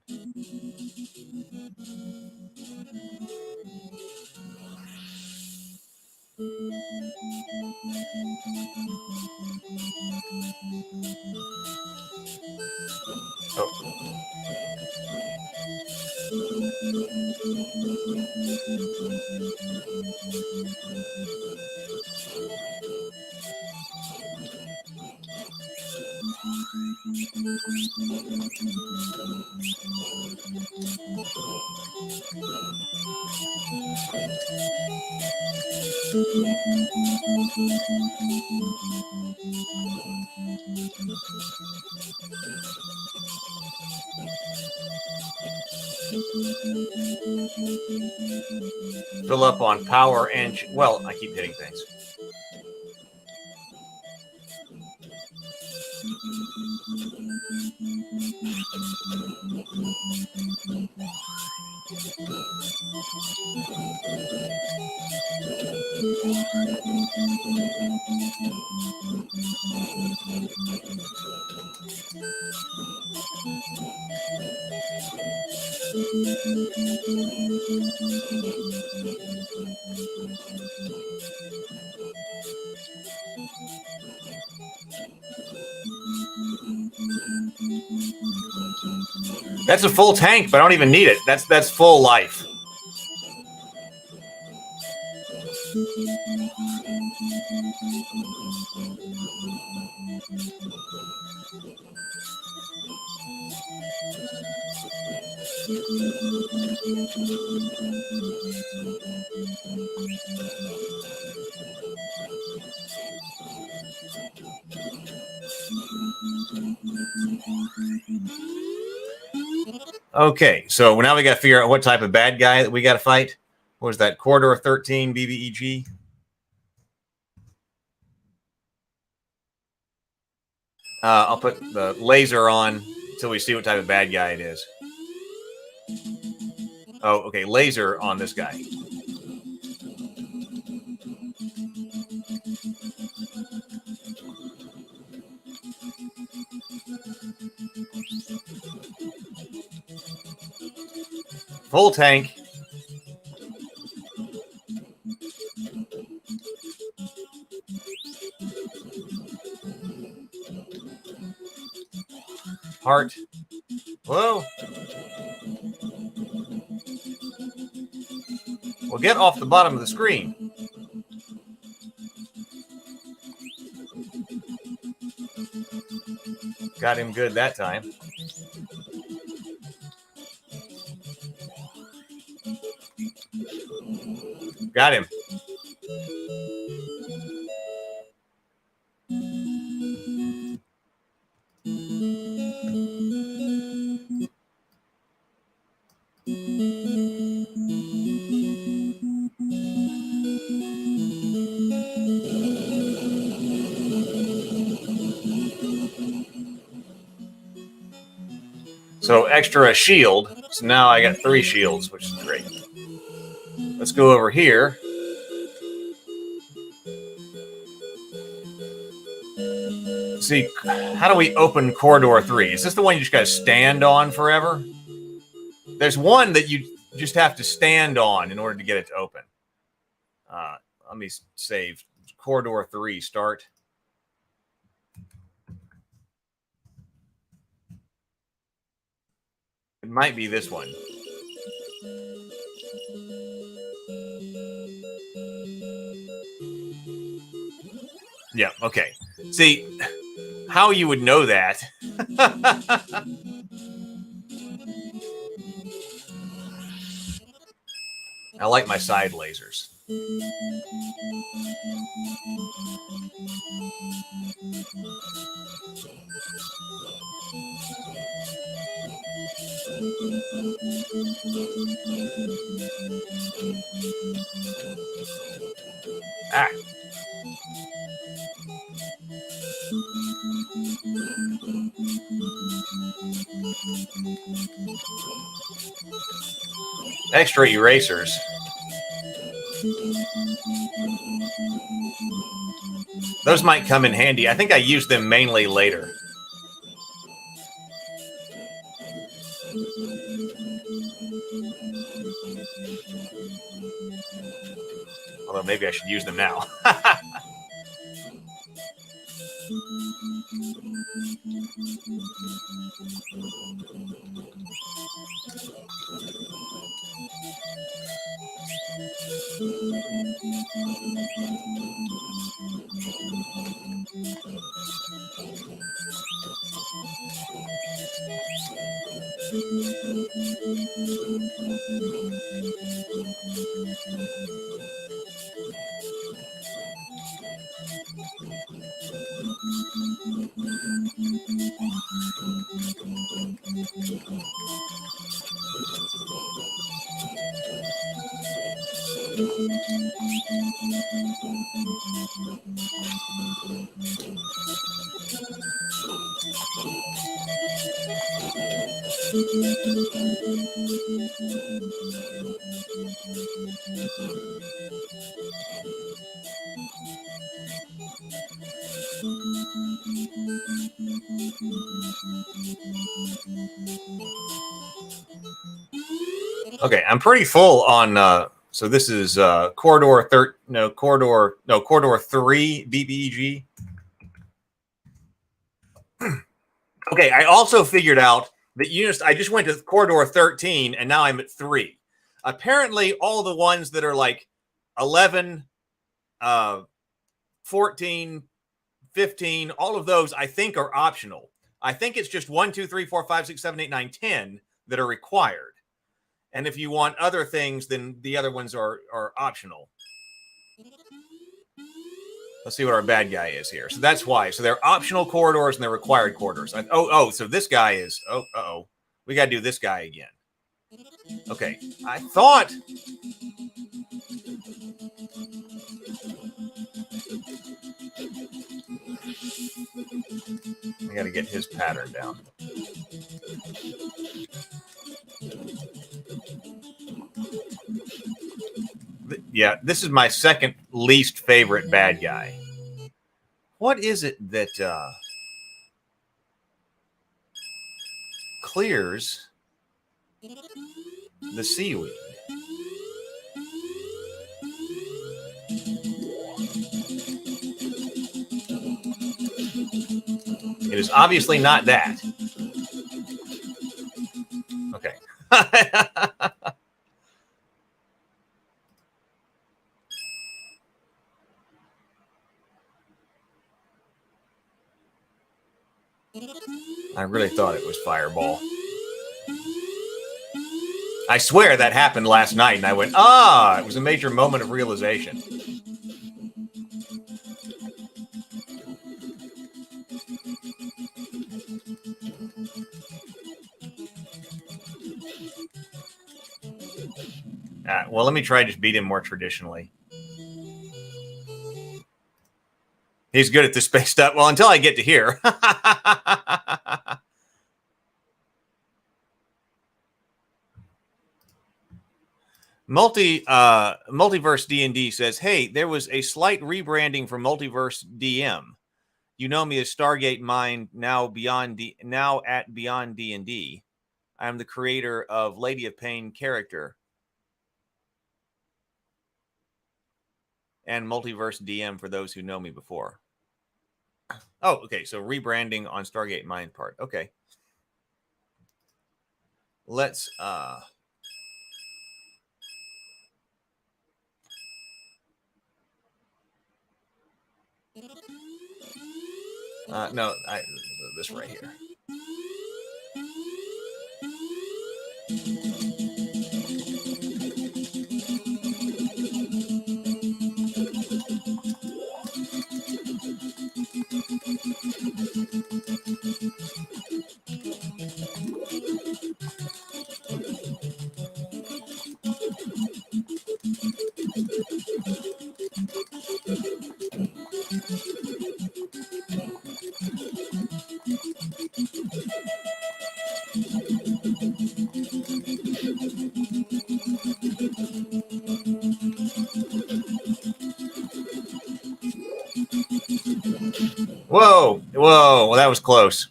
Fill up on power and well, I keep hitting things. That's a full tank, but I don't even need it. That's full life. Okay, so now we got to figure out what type of bad guy that we got to fight. What was that? Corridor 13 BBEG? I'll put the laser on until we see what type of bad guy it is. Oh, okay, laser on this guy. Full tank. Heart. Whoa. Well, get off the bottom of the screen. Got him good that time. Got him. So extra shield. So now I got 3 shields, which is great. Let's go over here. See, how do we open corridor 3? Is this the one you just got to stand on forever? There's one that you just have to stand on in order to get it to open. Let me save. Corridor 3, start. It might be this one. Yeah, okay. See, how you would know that. I like my side lasers. Ah. Extra erasers. Those might come in handy. I think I use them mainly later. Although maybe I should use them now. Okay, I'm pretty full on. So this is corridor 3 BBEG. Okay, I also figured out that I just went to corridor 13 and now I'm at 3. Apparently, all the ones that are like 11, 14, 15, all of those I think are optional. I think it's just 1, 2, 3, 4, 5, 6, 7, 8, 9, 10 that are required. And if you want other things, then the other ones are optional. Let's see what our bad guy is here. So that's why. So they're optional corridors and they're required corridors. So this guy is... We got to do this guy again. Okay. I thought... I got to get his pattern down. Yeah, this is my second least favorite bad guy. What is it that clears the seaweed? It is obviously not that. Okay. I really thought it was Fireball. I swear that happened last night, and I went, it was a major moment of realization. Well, let me try to just beat him more traditionally. He's good at this space stuff. Well, until I get to here. Multiverse D&D says, hey, there was a slight rebranding for Multiverse DM. You know me as Stargate Mind, now at Beyond D&D. I am the creator of Lady of Pain character. And Multiverse DM for those who know me before. Oh, okay. So rebranding on Stargate Mind part. Okay. Let's no, this right here. Whoa, well, that was close.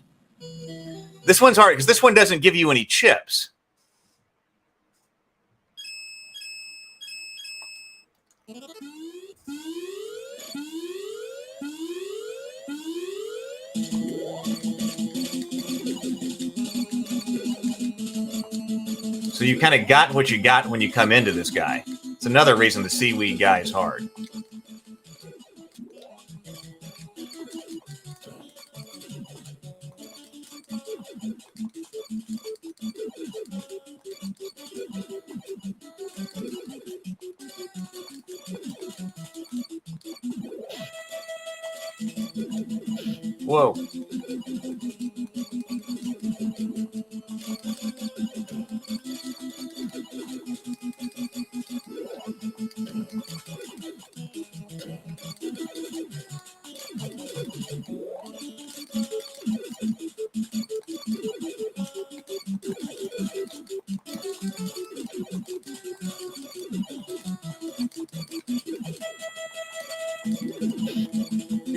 This one's hard because this one doesn't give you any chips. So you kind of got what you got when you come into this guy. It's another reason the seaweed guy is hard. Whoa.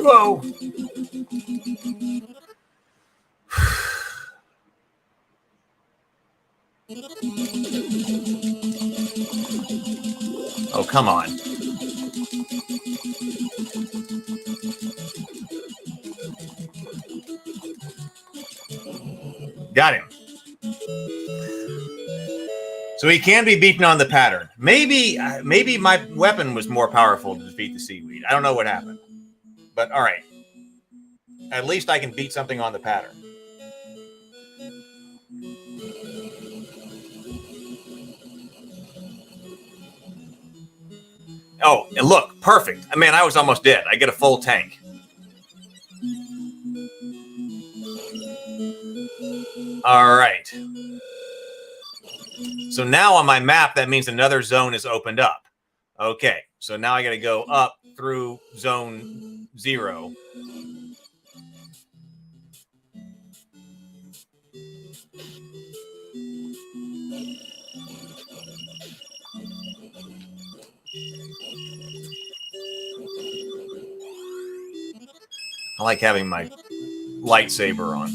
Whoa. Oh, come on. Got him. So he can be beaten on the pattern. Maybe my weapon was more powerful to defeat the seaweed. I don't know what happened. But all right. At least I can beat something on the pattern. Oh, and look, perfect. Man, I was almost dead. I get a full tank. All right. So now on my map, that means another zone is opened up. Okay, so now I got to go up through zone 0. I like having my lightsaber on.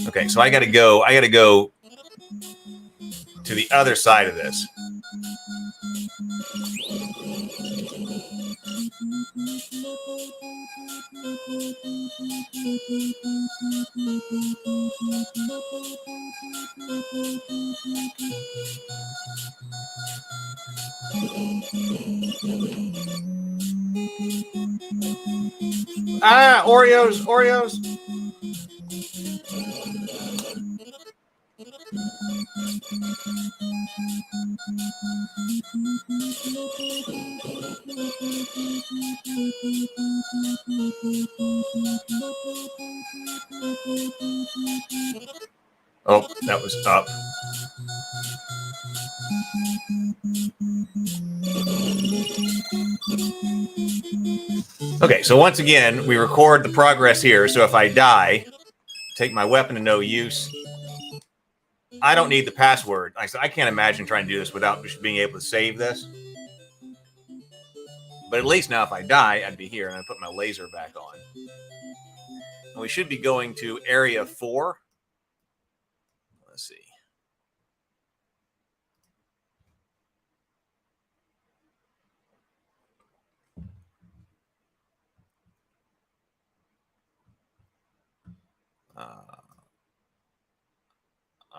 Okay, so I gotta go to the other side of this. Ah, Oreos. Oh, that was up. Okay, so once again, we record the progress here. So if I die, take my weapon to no use. I don't need the password. I can't imagine trying to do this without just being able to save this. But at least now if I die, I'd be here and I put my laser back on. And we should be going to area 4. Let's see.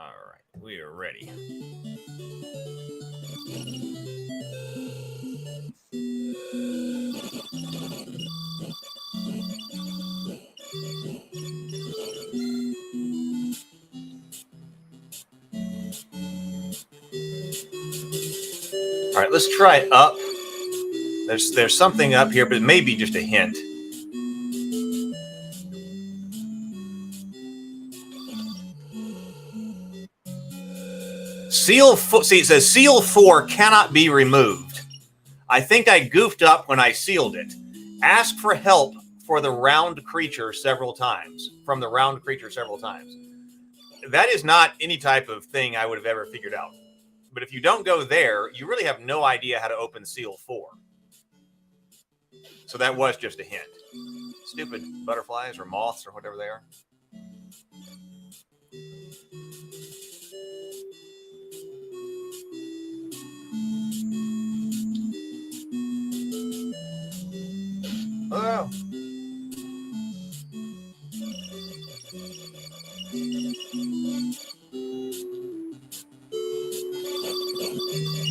All right, we are ready. All right, let's try up. There's something up here, but it may be just a hint. See, it says seal 4 cannot be removed. I think I goofed up when I sealed it. Ask for help for the round creature several times. From the round creature several times. That is not any type of thing I would have ever figured out. But if you don't go there, you really have no idea how to open seal 4. So that was just a hint. Stupid butterflies or moths or whatever they are. Oh.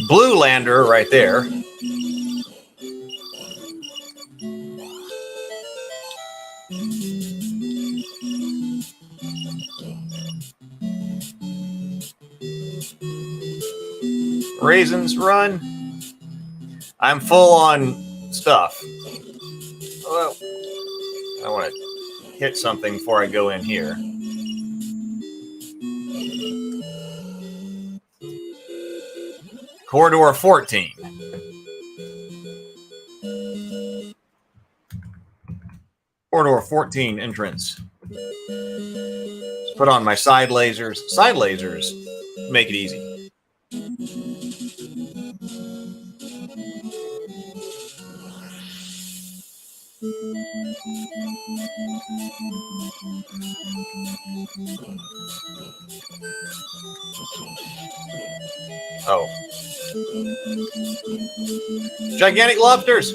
Blue lander right there. Raisins, run. I'm full on stuff. Well, I want to hit something before I go in here. Corridor 14. Corridor 14 entrance. Let's put on my side lasers. Side lasers make it easy. Oh. Gigantic lobsters.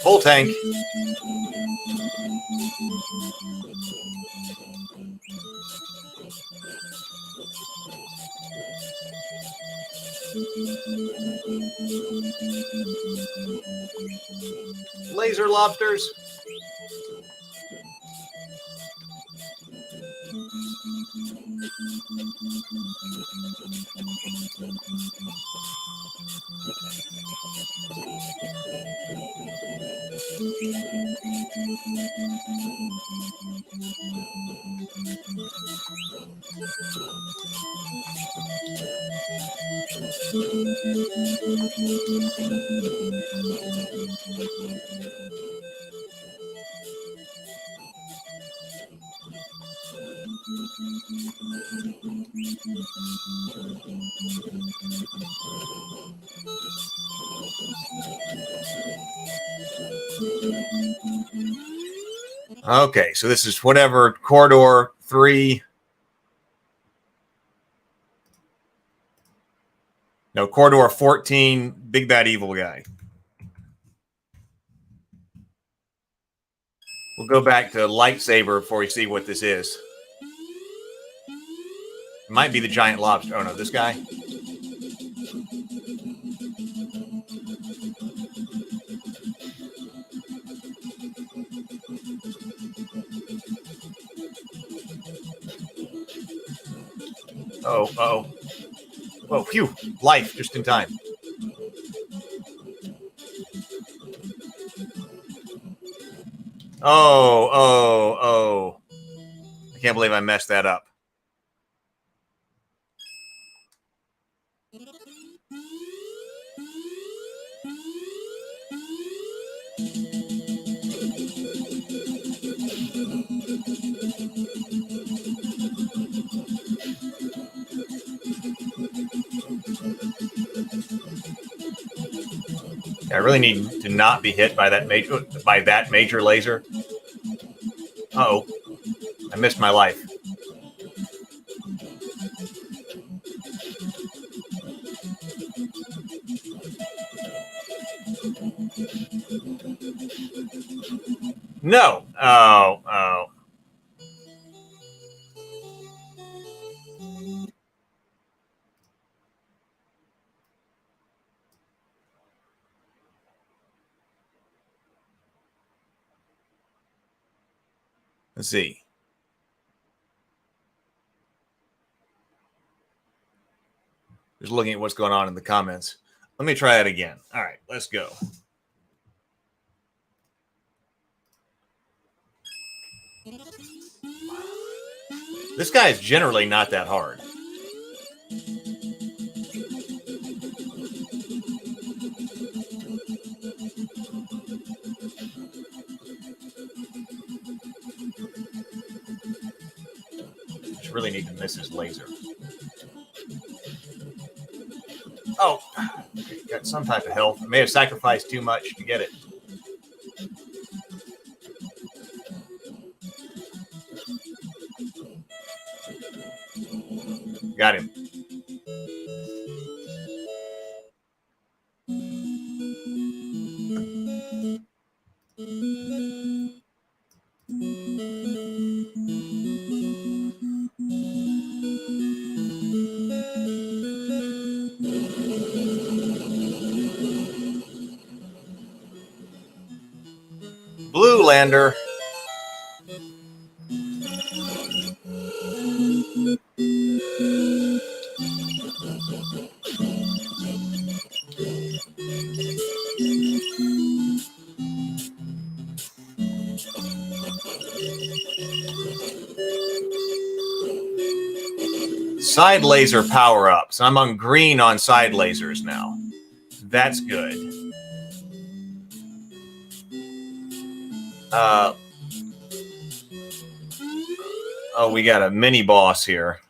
Full tank. Laser lobsters. Okay, so this is whatever corridor 3. No, corridor 14, big bad evil guy. We'll go back to lightsaber before we see what this is. It might be the giant lobster. Oh no, this guy. Oh, oh. Oh, phew. Life just in time. Oh, oh, oh. I can't believe I messed that up. I really need to not be hit by that major laser. Uh-oh. I missed my life. No. Oh, oh. Let's see. Just looking at what's going on in the comments. Let me try it again. All right, let's go. This guy is generally not that hard. Just really need to miss his laser. Oh, got some type of health. I may have sacrificed too much to get it. Got him. Blue lander. Side laser power ups. I'm on green on side lasers now. That's good. Oh, we got a mini boss here.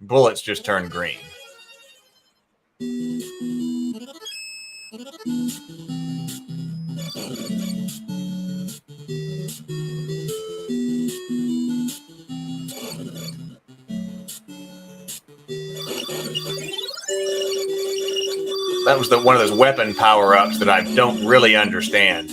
Bullets just turned green. That was one of those weapon power-ups that I don't really understand.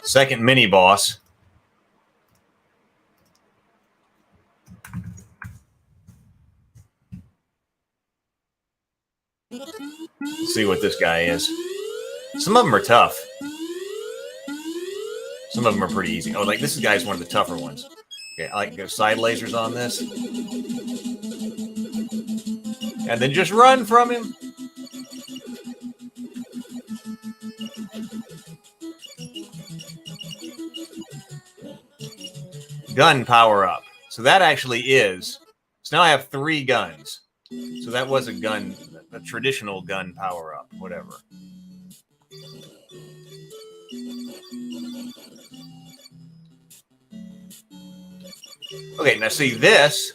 Second mini boss. Let's see what this guy is. Some of them are tough. Some of them are pretty easy. Oh, like this guy's one of the tougher ones. Okay, I like to go side lasers on this. And then just run from him. Gun power up. So that actually is. So now I have 3 guns. So that was a gun, a traditional gun power up, whatever. Okay, now see this.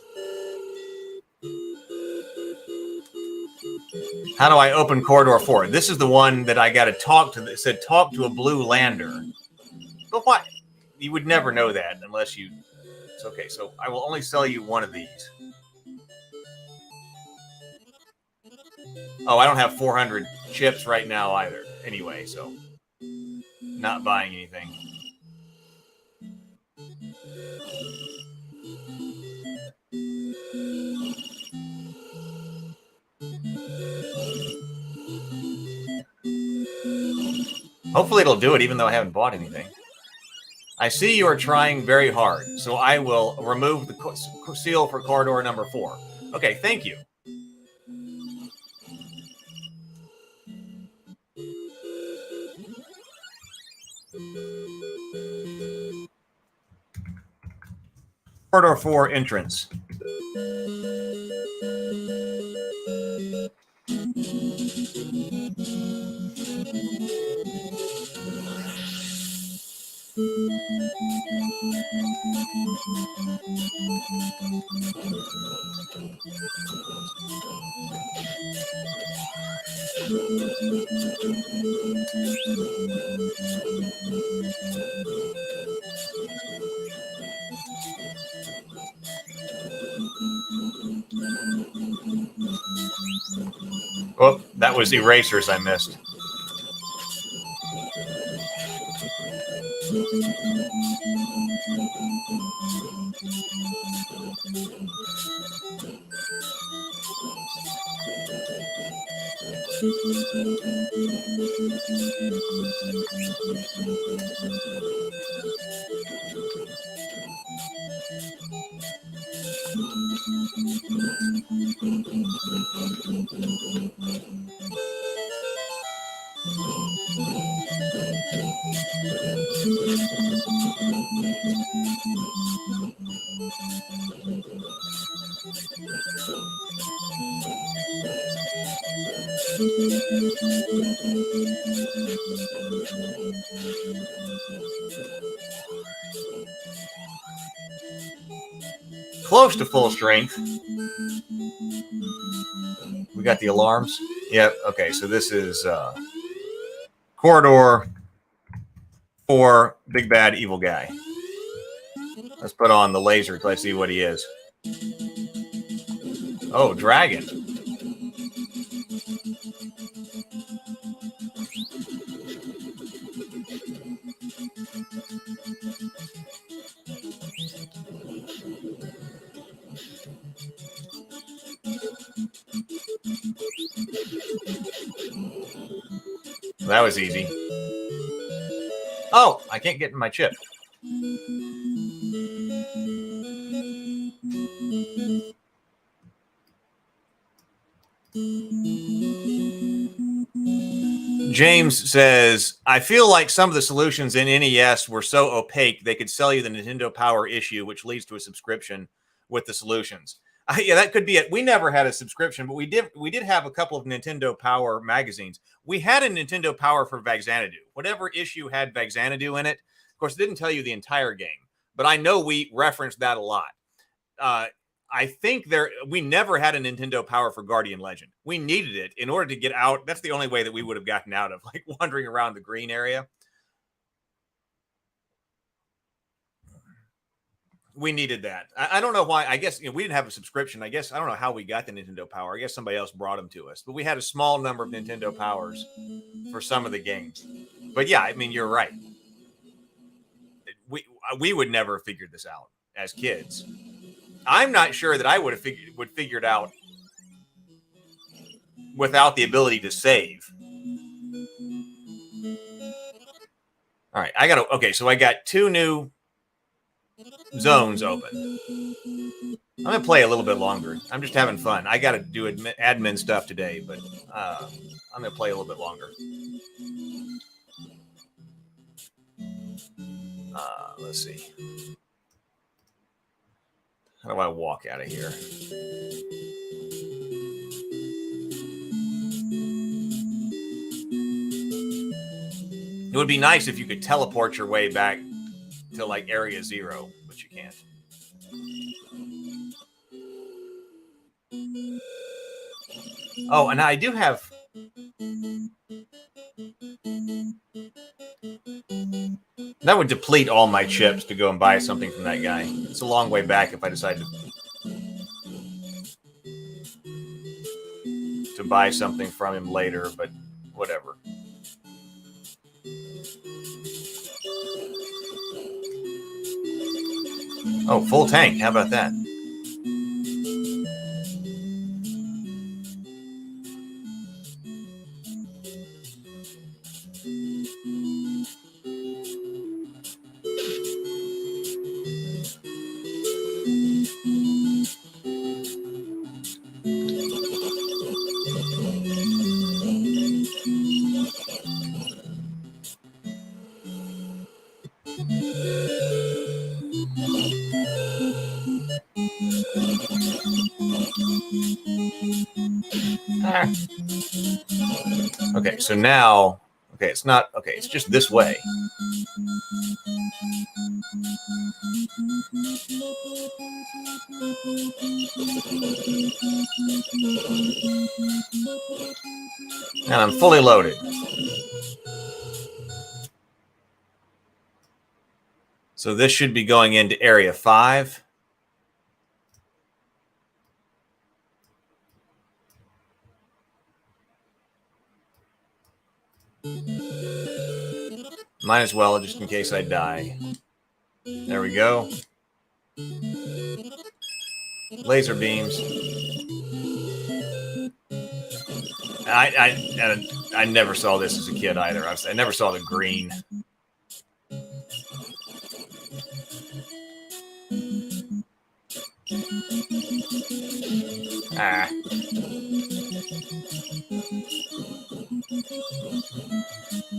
How do I open corridor 4? This is the one that I got to talk to. It said talk to a blue lander. But why? You would never know that unless you. It's okay. So I will only sell you one of these. Oh, I don't have 400 chips right now either. Anyway, so not buying anything. Hopefully it'll do it even though I haven't bought anything. I see you are trying very hard, so I will remove the seal for corridor number 4. Okay, thank you. Corridor 4 entrance. Oh, that was erasers I missed. Close to full strength. We got the alarms. Yep. Okay, so this is corridor 4, big bad evil guy. Let's put on the laser. Let's see what he is. Oh, dragon. That was easy. Oh, I can't get in my chip. James says, I feel like some of the solutions in NES were so opaque they could sell you the Nintendo Power issue, which leads to a subscription with the solutions. Yeah, that could be it. We never had a subscription, but we did have a couple of Nintendo Power magazines. We had a Nintendo Power for Vagxanadu. Whatever issue had Vagxanadu in it. Of course, it didn't tell you the entire game, but I know we referenced that a lot. I think we never had a Nintendo Power for Guardian Legend. We needed it in order to get out. That's the only way that we would have gotten out of, like, wandering around the green area. We needed that. I don't know why. I guess we didn't have a subscription. I guess I don't know how we got the Nintendo Power. I guess somebody else brought them to us. But we had a small number of Nintendo Powers for some of the games. But yeah, I mean, you're right. We would never have figured this out as kids. I'm not sure that I would have figured out without the ability to save. All right, okay, so I got 2 new zones open. I'm gonna play a little bit longer. I'm just having fun. I got to do admin stuff today, but I'm gonna play a little bit longer. Let's see. How do I walk out of here? It would be nice if you could teleport your way back to like area 0, but you can't. Oh, and I do have. That would deplete all my chips to go and buy something from that guy. It's a long way back if I decide to buy something from him later, but whatever. Oh, full tank. How about that? Okay, so now, okay, it's not, okay, it's just this way. And I'm fully loaded. So this should be going into area 5. Might as well, just in case I die. There we go. Laser beams. I never saw this as a kid either. I never saw the green. Ah.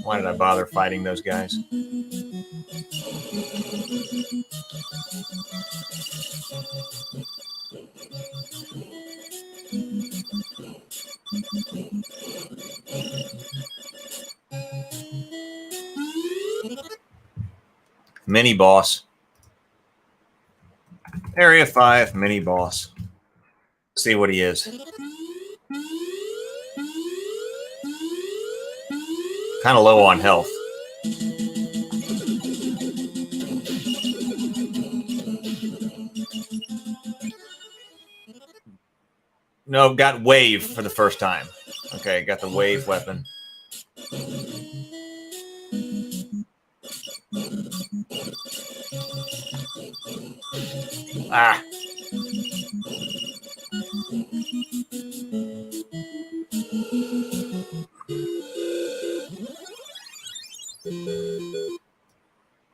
Why did I bother fighting those guys? Mini boss. Area 5 mini boss. See what he is. Kind of low on health. No, got wave for the first time. Okay, got the wave weapon. Ah.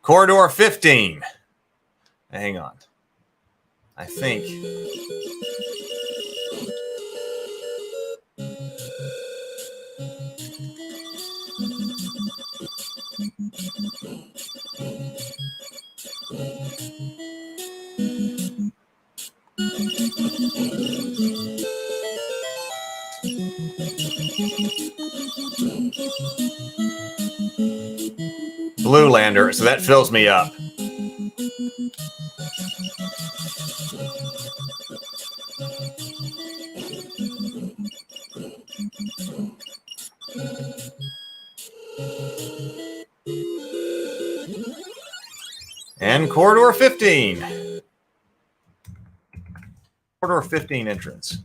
Corridor 15. Hang on. I think. Blue lander, so that fills me up. And corridor 15. Corridor 15 entrance.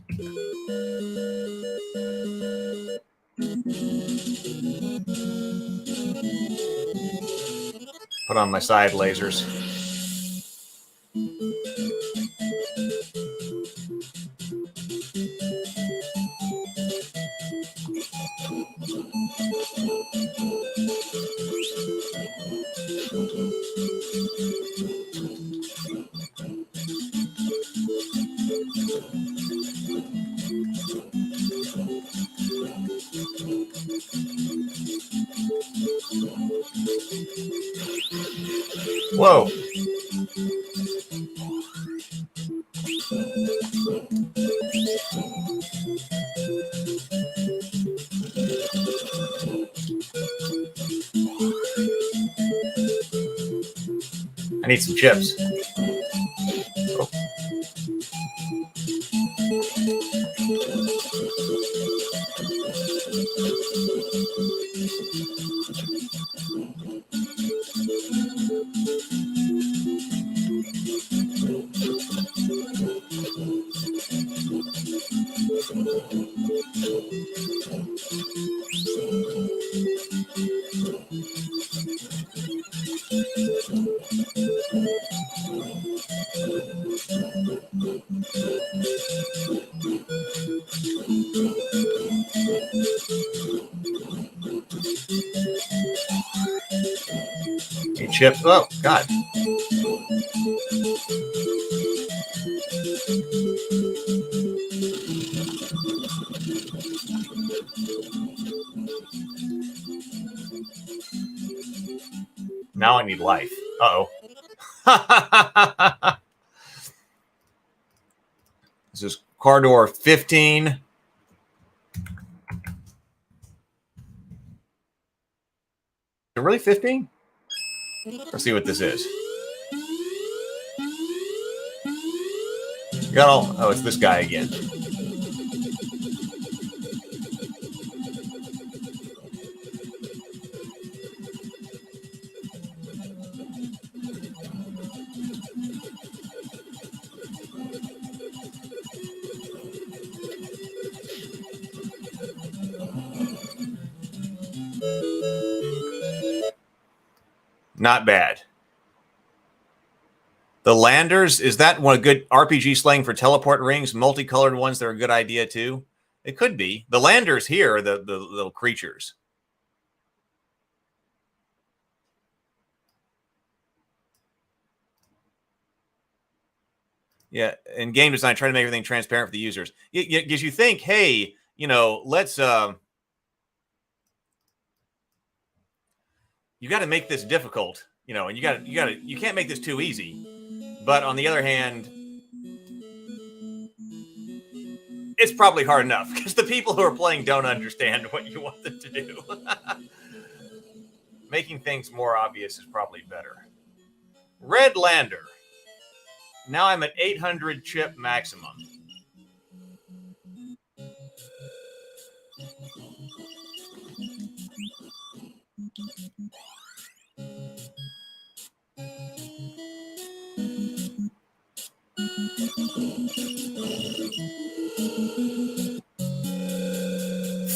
Put on my side lasers. Whoa. I need some chips. Oh. Hey, chip. Oh, God. Now I need life. Uh-oh. This is corridor 15. Is it really 15? Let's see what this is. Got all. Oh, it's this guy again. Not bad. The landers, is that one a good RPG slang for teleport rings? Multicolored ones that are a good idea too? It could be. The landers here are the little creatures. Yeah, in game design, try to make everything transparent for the users. Because you think, hey, you know, let's you got to make this difficult, you know, and you can't make this too easy. But on the other hand, it's probably hard enough because the people who are playing don't understand what you want them to do. Making things more obvious is probably better. Red Lander. Now I'm at 800 chip maximum.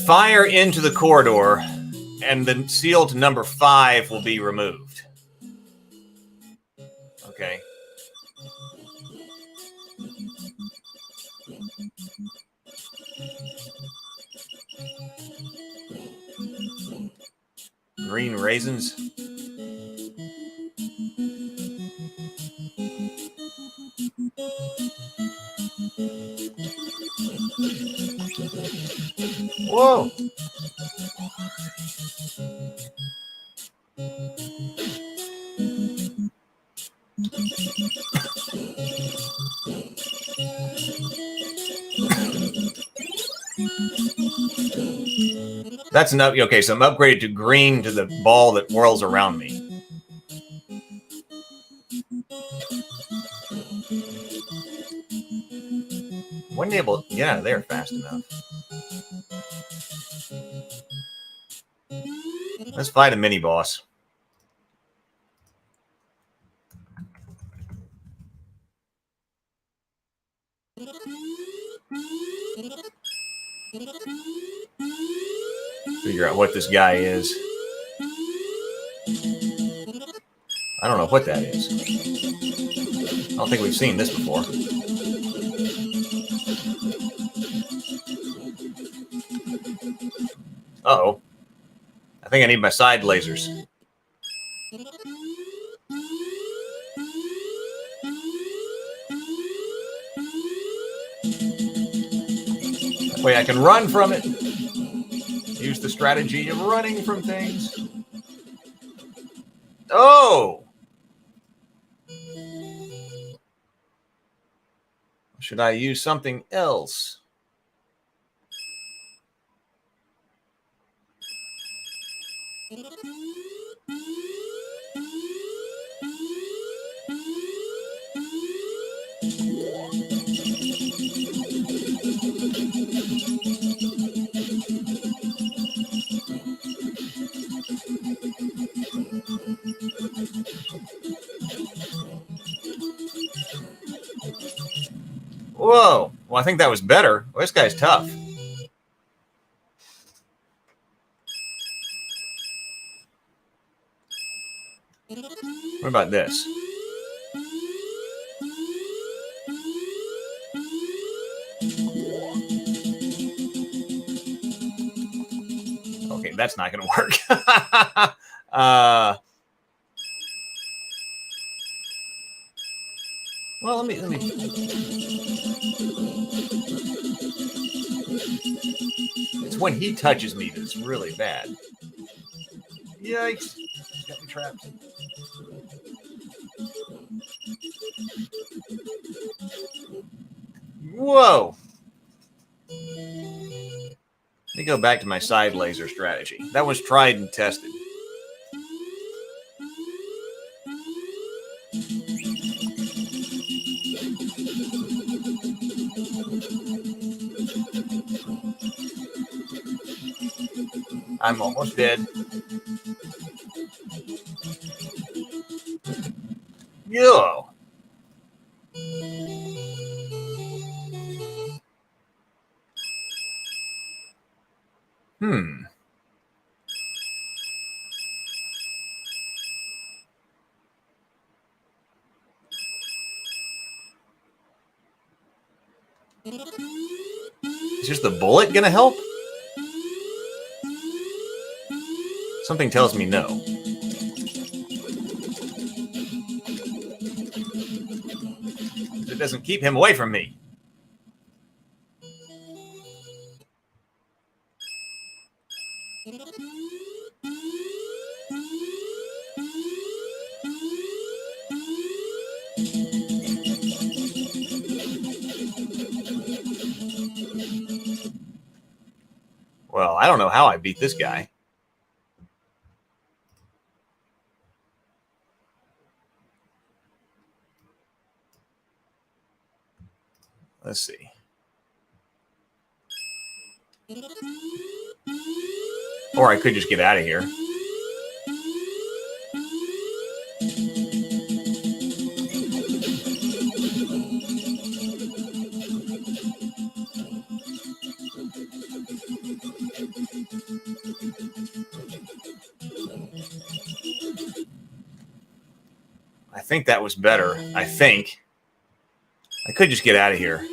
Fire into the corridor, and the seal to number 5 will be removed. Okay. Green raisins. Whoa. That's enough. Okay, so I'm upgraded to green to the ball that whirls around me. Wasn't able to get out of there fast enough. Let's fight a mini boss. Figure out what this guy is. I don't know what that is. I don't think we've seen this before. Uh-oh. I think I need my side lasers. That way I can run from it. Use the strategy of running from things. Oh! Should I use something else? Whoa. Well, I think that was better. Well, this guy's tough. What about this? Okay, that's not going to work. Well, let me. It's when he touches me that's really bad. Yikes! He's got me trapped. Whoa! Let me go back to my side laser strategy. That was tried and tested. I'm almost dead. Yo! Is just the bullet gonna help? Something tells me no. It doesn't keep him away from me. Well, I don't know how I beat this guy. Let's see. Or I could just get out of here. I think that was better. I think. I could just get out of here.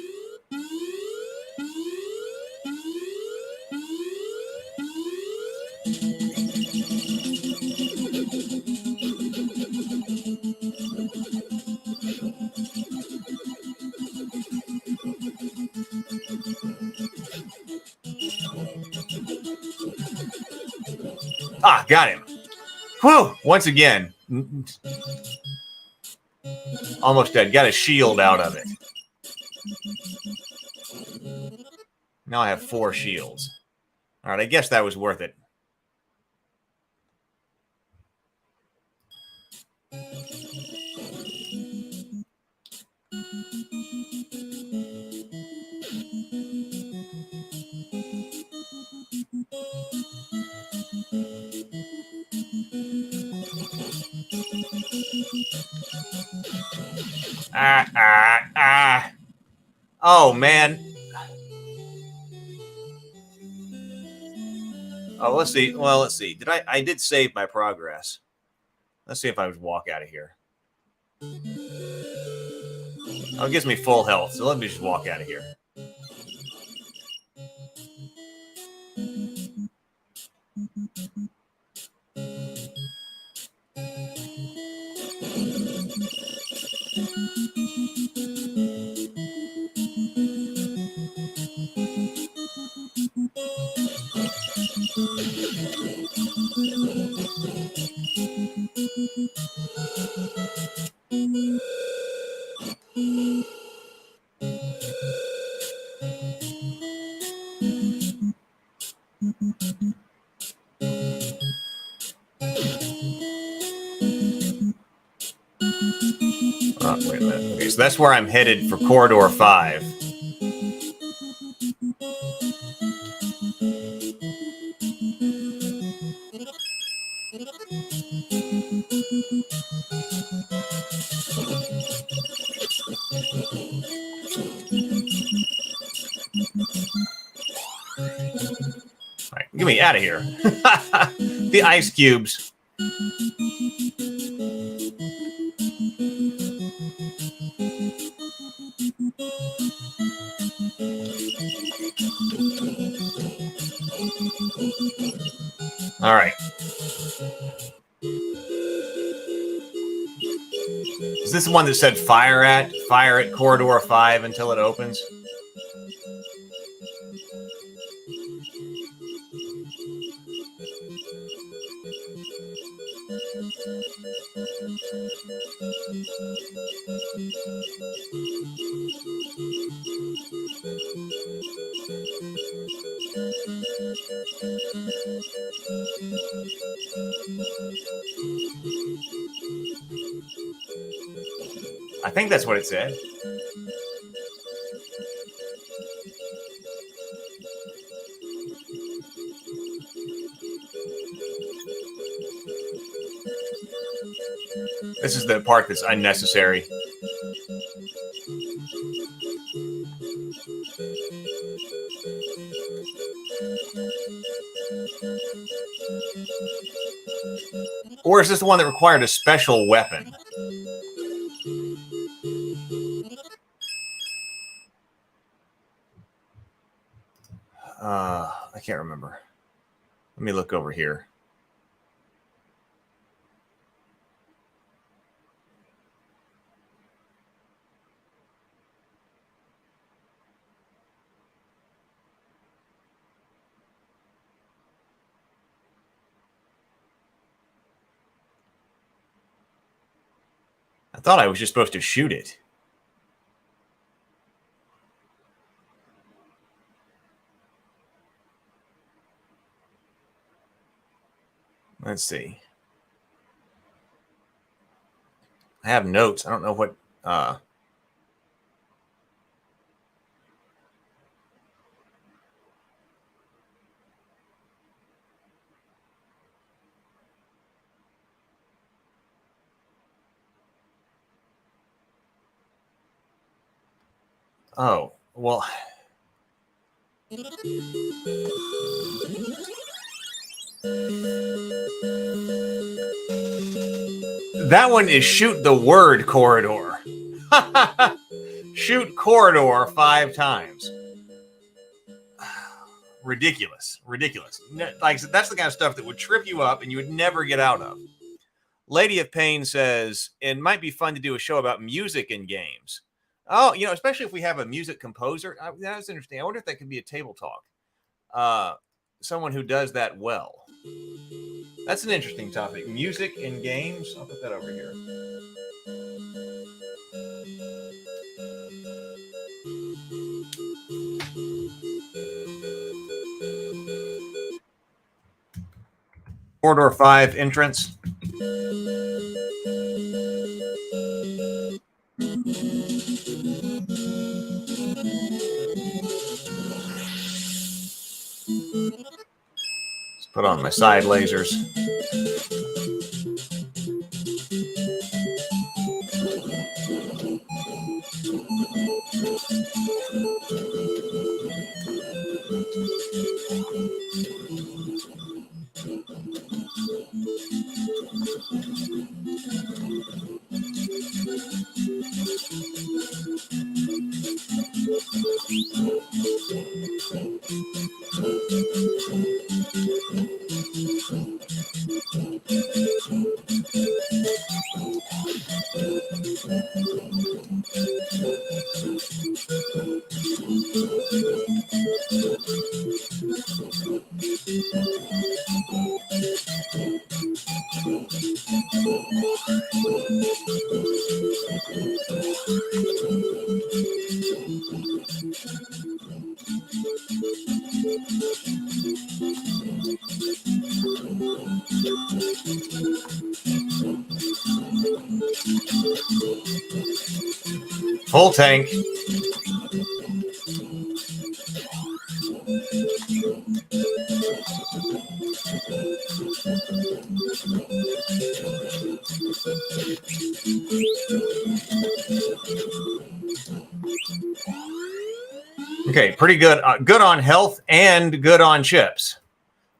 Ah, got him. Whew! Once again. Almost dead. Got a shield out of it. Now I have 4 shields. All right, I guess that was worth it. Oh, man. Oh, let's see. Well, let's see. I did save my progress. Let's see if I would walk out of here. Oh, it gives me full health, so let me just walk out of here. Oh, wait a minute. Okay, so that's where I'm headed for Corridor 5. All right, get me out of here. The ice cubes. All right. Is this the one that said fire at Corridor 5 until it opens? I think that's what it said. This is the part that's unnecessary. Or is this the one that required a special weapon? I can't remember. Let me look over here. I thought I was just supposed to shoot it. Let's see. I have notes. I don't know what. Oh, well. That one is shoot the word corridor. Shoot corridor 5 times. Ridiculous. Like I said, that's the kind of stuff that would trip you up and you would never get out of. Lady of Pain says, it might be fun to do a show about music in games. Oh, especially if we have a music composer. That's interesting. I wonder if that could be a table talk. Someone who does that well. That's an interesting topic. Music in games. I'll put that over here. Corridor 5 entrance. Let's put on my side lasers. Full tank. Okay, pretty good. Good on health and good on chips.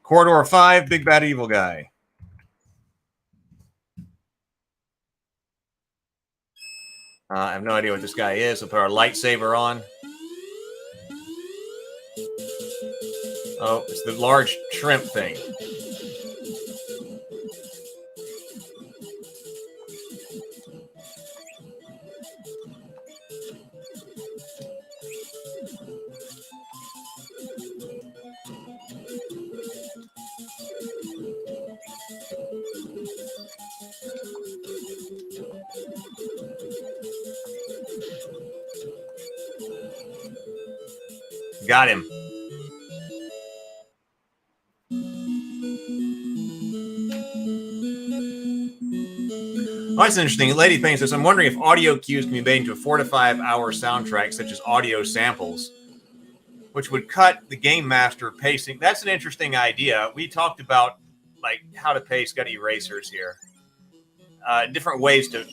Corridor 5, big bad evil guy. I have no idea what this guy is. We'll put our lightsaber on. Oh, it's the large shrimp thing. Got him. Oh, that's interesting. Lady Payne says, I'm wondering if audio cues can be made into a 4 to 5 hour soundtrack, such as audio samples, which would cut the game master pacing. That's an interesting idea. We talked about like how to pace, got erasers here. Different ways to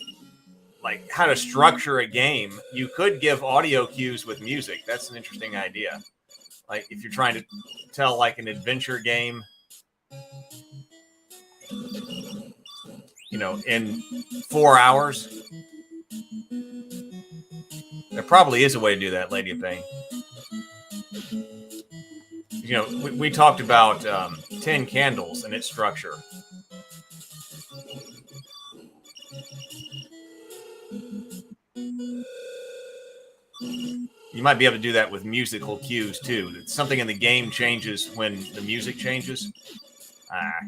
like how to structure a game. You could give audio cues with music. That's an interesting idea. Like if you're trying to tell like an adventure game, in 4 hours. There probably is a way to do that, Lady of Pain. You know, we talked about 10 candles and its structure. You might be able to do that with musical cues too. Something in the game changes when the music changes. Ah.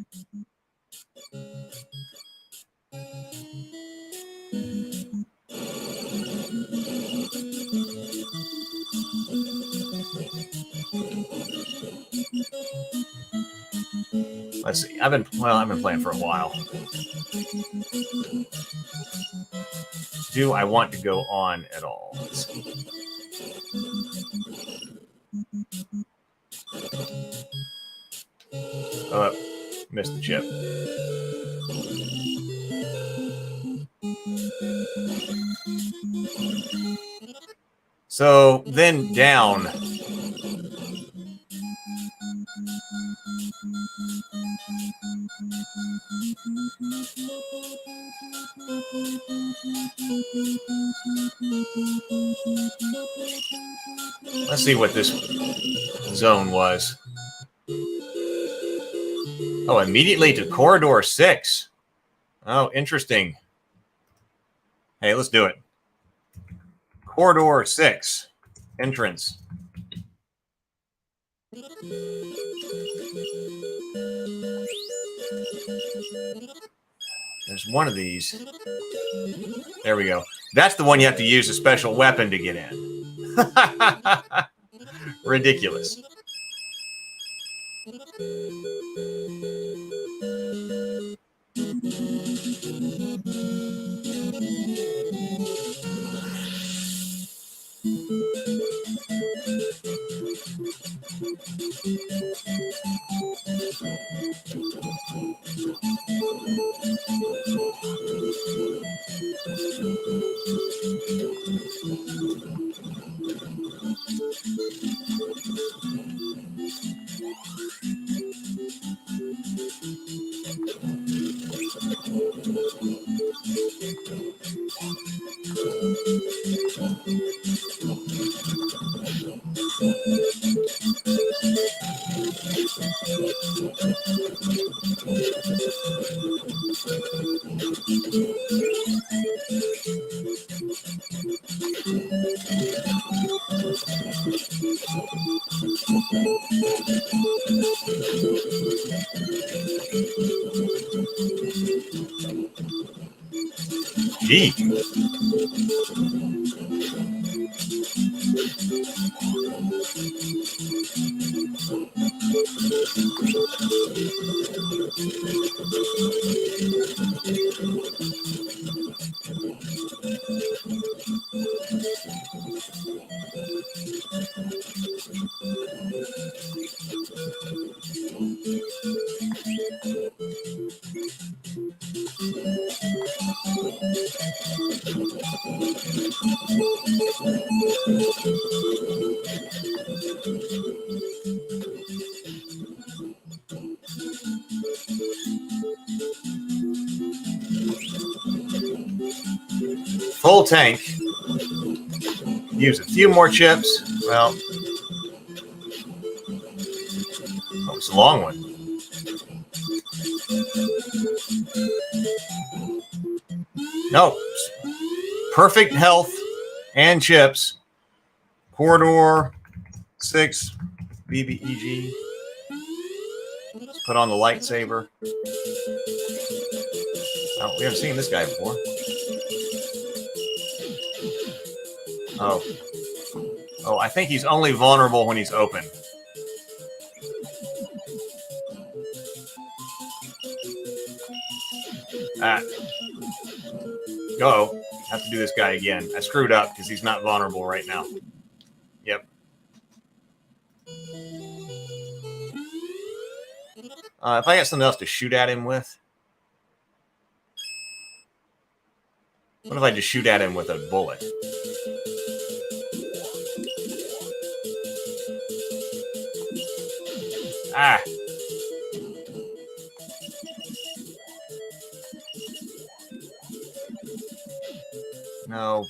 Let's see. I've been playing for a while. Do I want to go on at all? Let's see. Missed the chip. So then down. Let's see what this zone was. Oh, immediately to corridor 6. Oh, interesting. Hey, let's do it. Corridor 6. Entrance. There's one of these. There we go. That's the one you have to use a special weapon to get in. Ridiculous. Gee. Full tank. Use a few more chips. Well, that was a long one. No. Perfect health and chips. Corridor 6 BBEG. Let's put on the lightsaber. Oh, we haven't seen this guy before. Oh, I think he's only vulnerable when he's open. Go. Have to do this guy again. I screwed up because he's not vulnerable right now. Yep. If I got something else to shoot at him with. What if I just shoot at him with a bullet? Ah. No.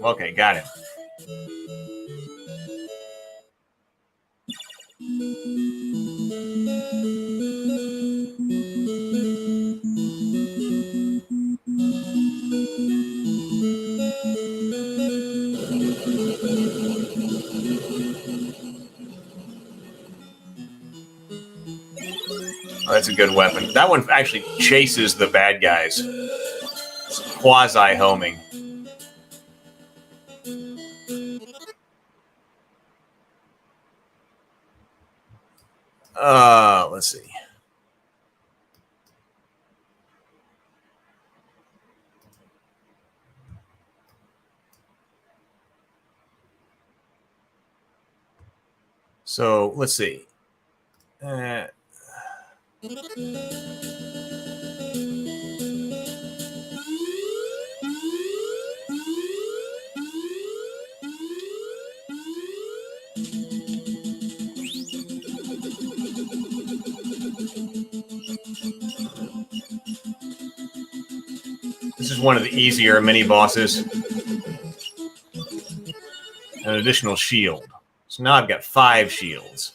Okay, got him. Oh, that's a good weapon. That one actually chases the bad guys. It's quasi-homing. Let's see. So let's see. This is one of the easier mini bosses. An additional shield. So now I've got 5 shields.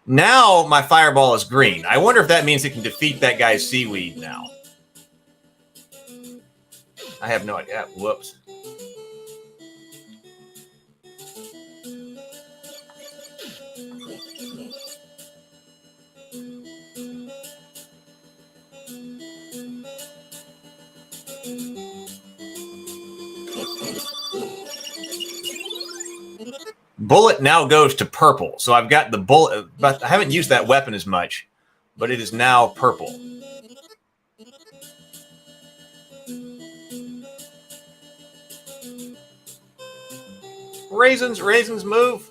Now my fireball is green. I wonder if that means it can defeat that guy's seaweed now. I have no idea. Whoops. Bullet now goes to purple. So I've got the bullet, but I haven't used that weapon as much, but it is now purple. Raisins, raisins, move.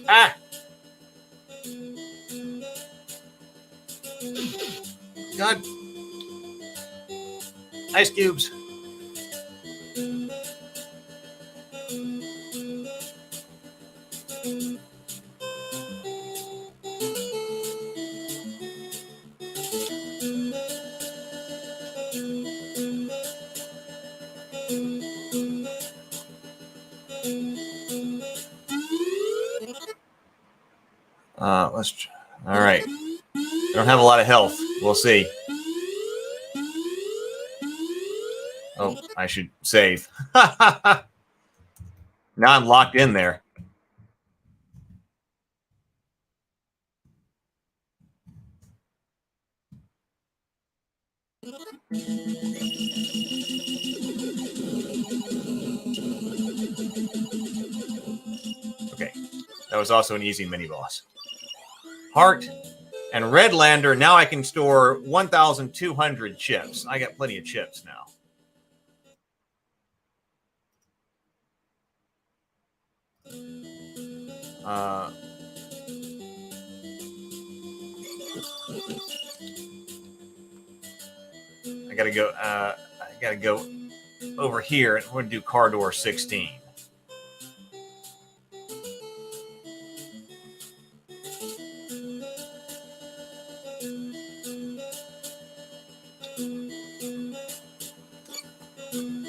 Ah. God. Ice cubes. All right. I don't have a lot of health. We'll see. Oh, I should save. Now I'm locked in there. Okay. That was also an easy mini boss. Heart and Redlander. Now I can store 1,200 chips. I got plenty of chips now. I gotta go over here, and we're gonna do car door 16.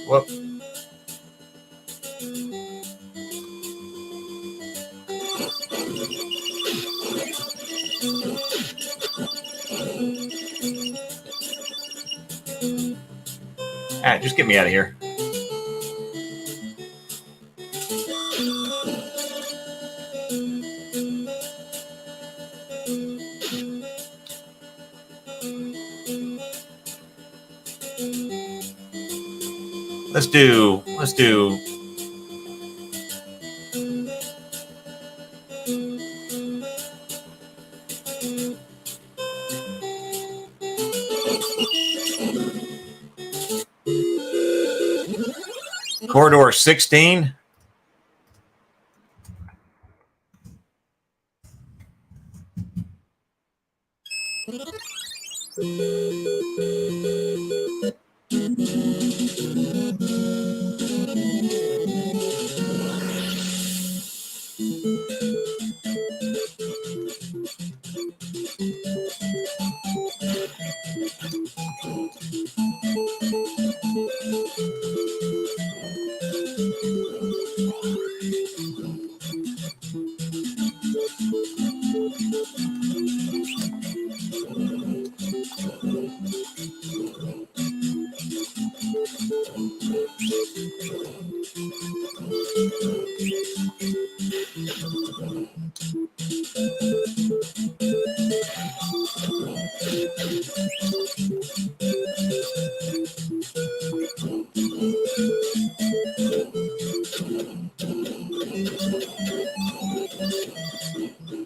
Whoop. Ah, just get me out of here. Let's do Corridor 16.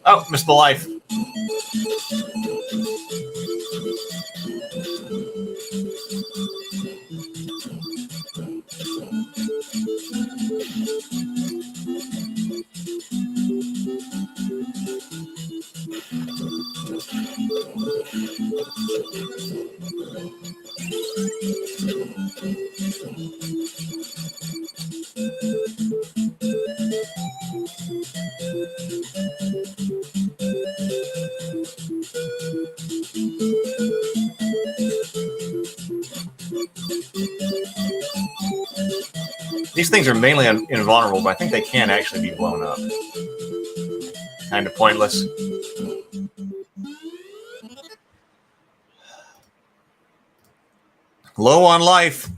Oh, missed the life. These things are mainly invulnerable, but I think they can actually be blown up. Kind of pointless. Low on life.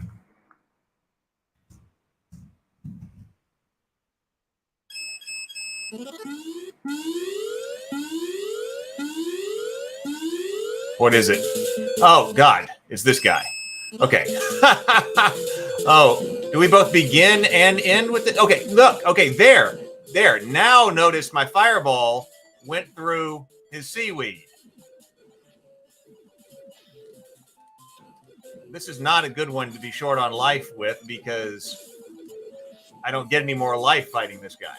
What is it? Oh, God. It's this guy. Okay. Oh, do we both begin and end with it? Okay, look. Okay, there. There. Now notice my fireball went through his seaweed. This is not a good one to be short on life with because I don't get any more life fighting this guy.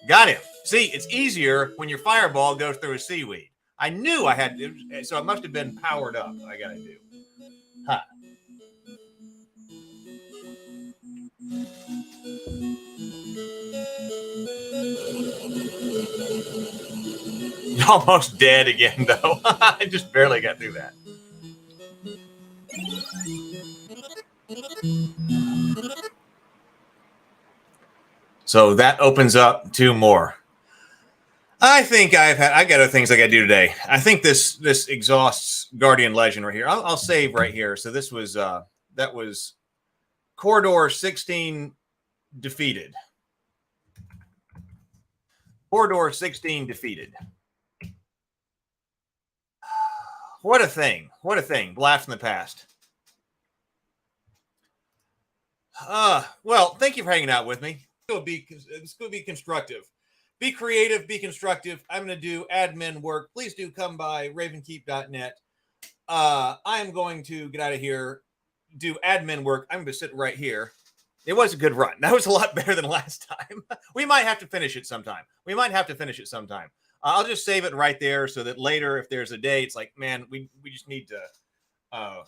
Got him. See, it's easier when your fireball goes through a seaweed. I knew I had to, so it must have been powered up. I gotta do. Huh. Almost dead again, though. I just barely got through that. So that opens up 2 more. I think I got other things I got to do today. I think this exhausts Guardian Legend right here. I'll save right here. So this was that was Corridor 16 defeated. Corridor 16 defeated. What a thing. What a thing. Blast from the past. Well, thank you for hanging out with me. It's going to be constructive. Be creative, be constructive. I'm going to do admin work. Please do come by ravenkeep.net. I am going to get out of here, do admin work. I'm going to sit right here. It was a good run. That was a lot better than last time. We might have to finish it sometime. I'll just save it right there so that later, if there's a day, it's like, man, we just need to, I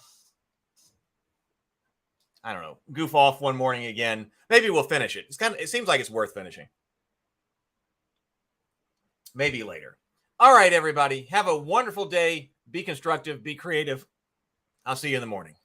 don't know, goof off one morning again. Maybe we'll finish it. It seems like it's worth finishing. Maybe later. All right, everybody. Have a wonderful day. Be constructive. Be creative. I'll see you in the morning.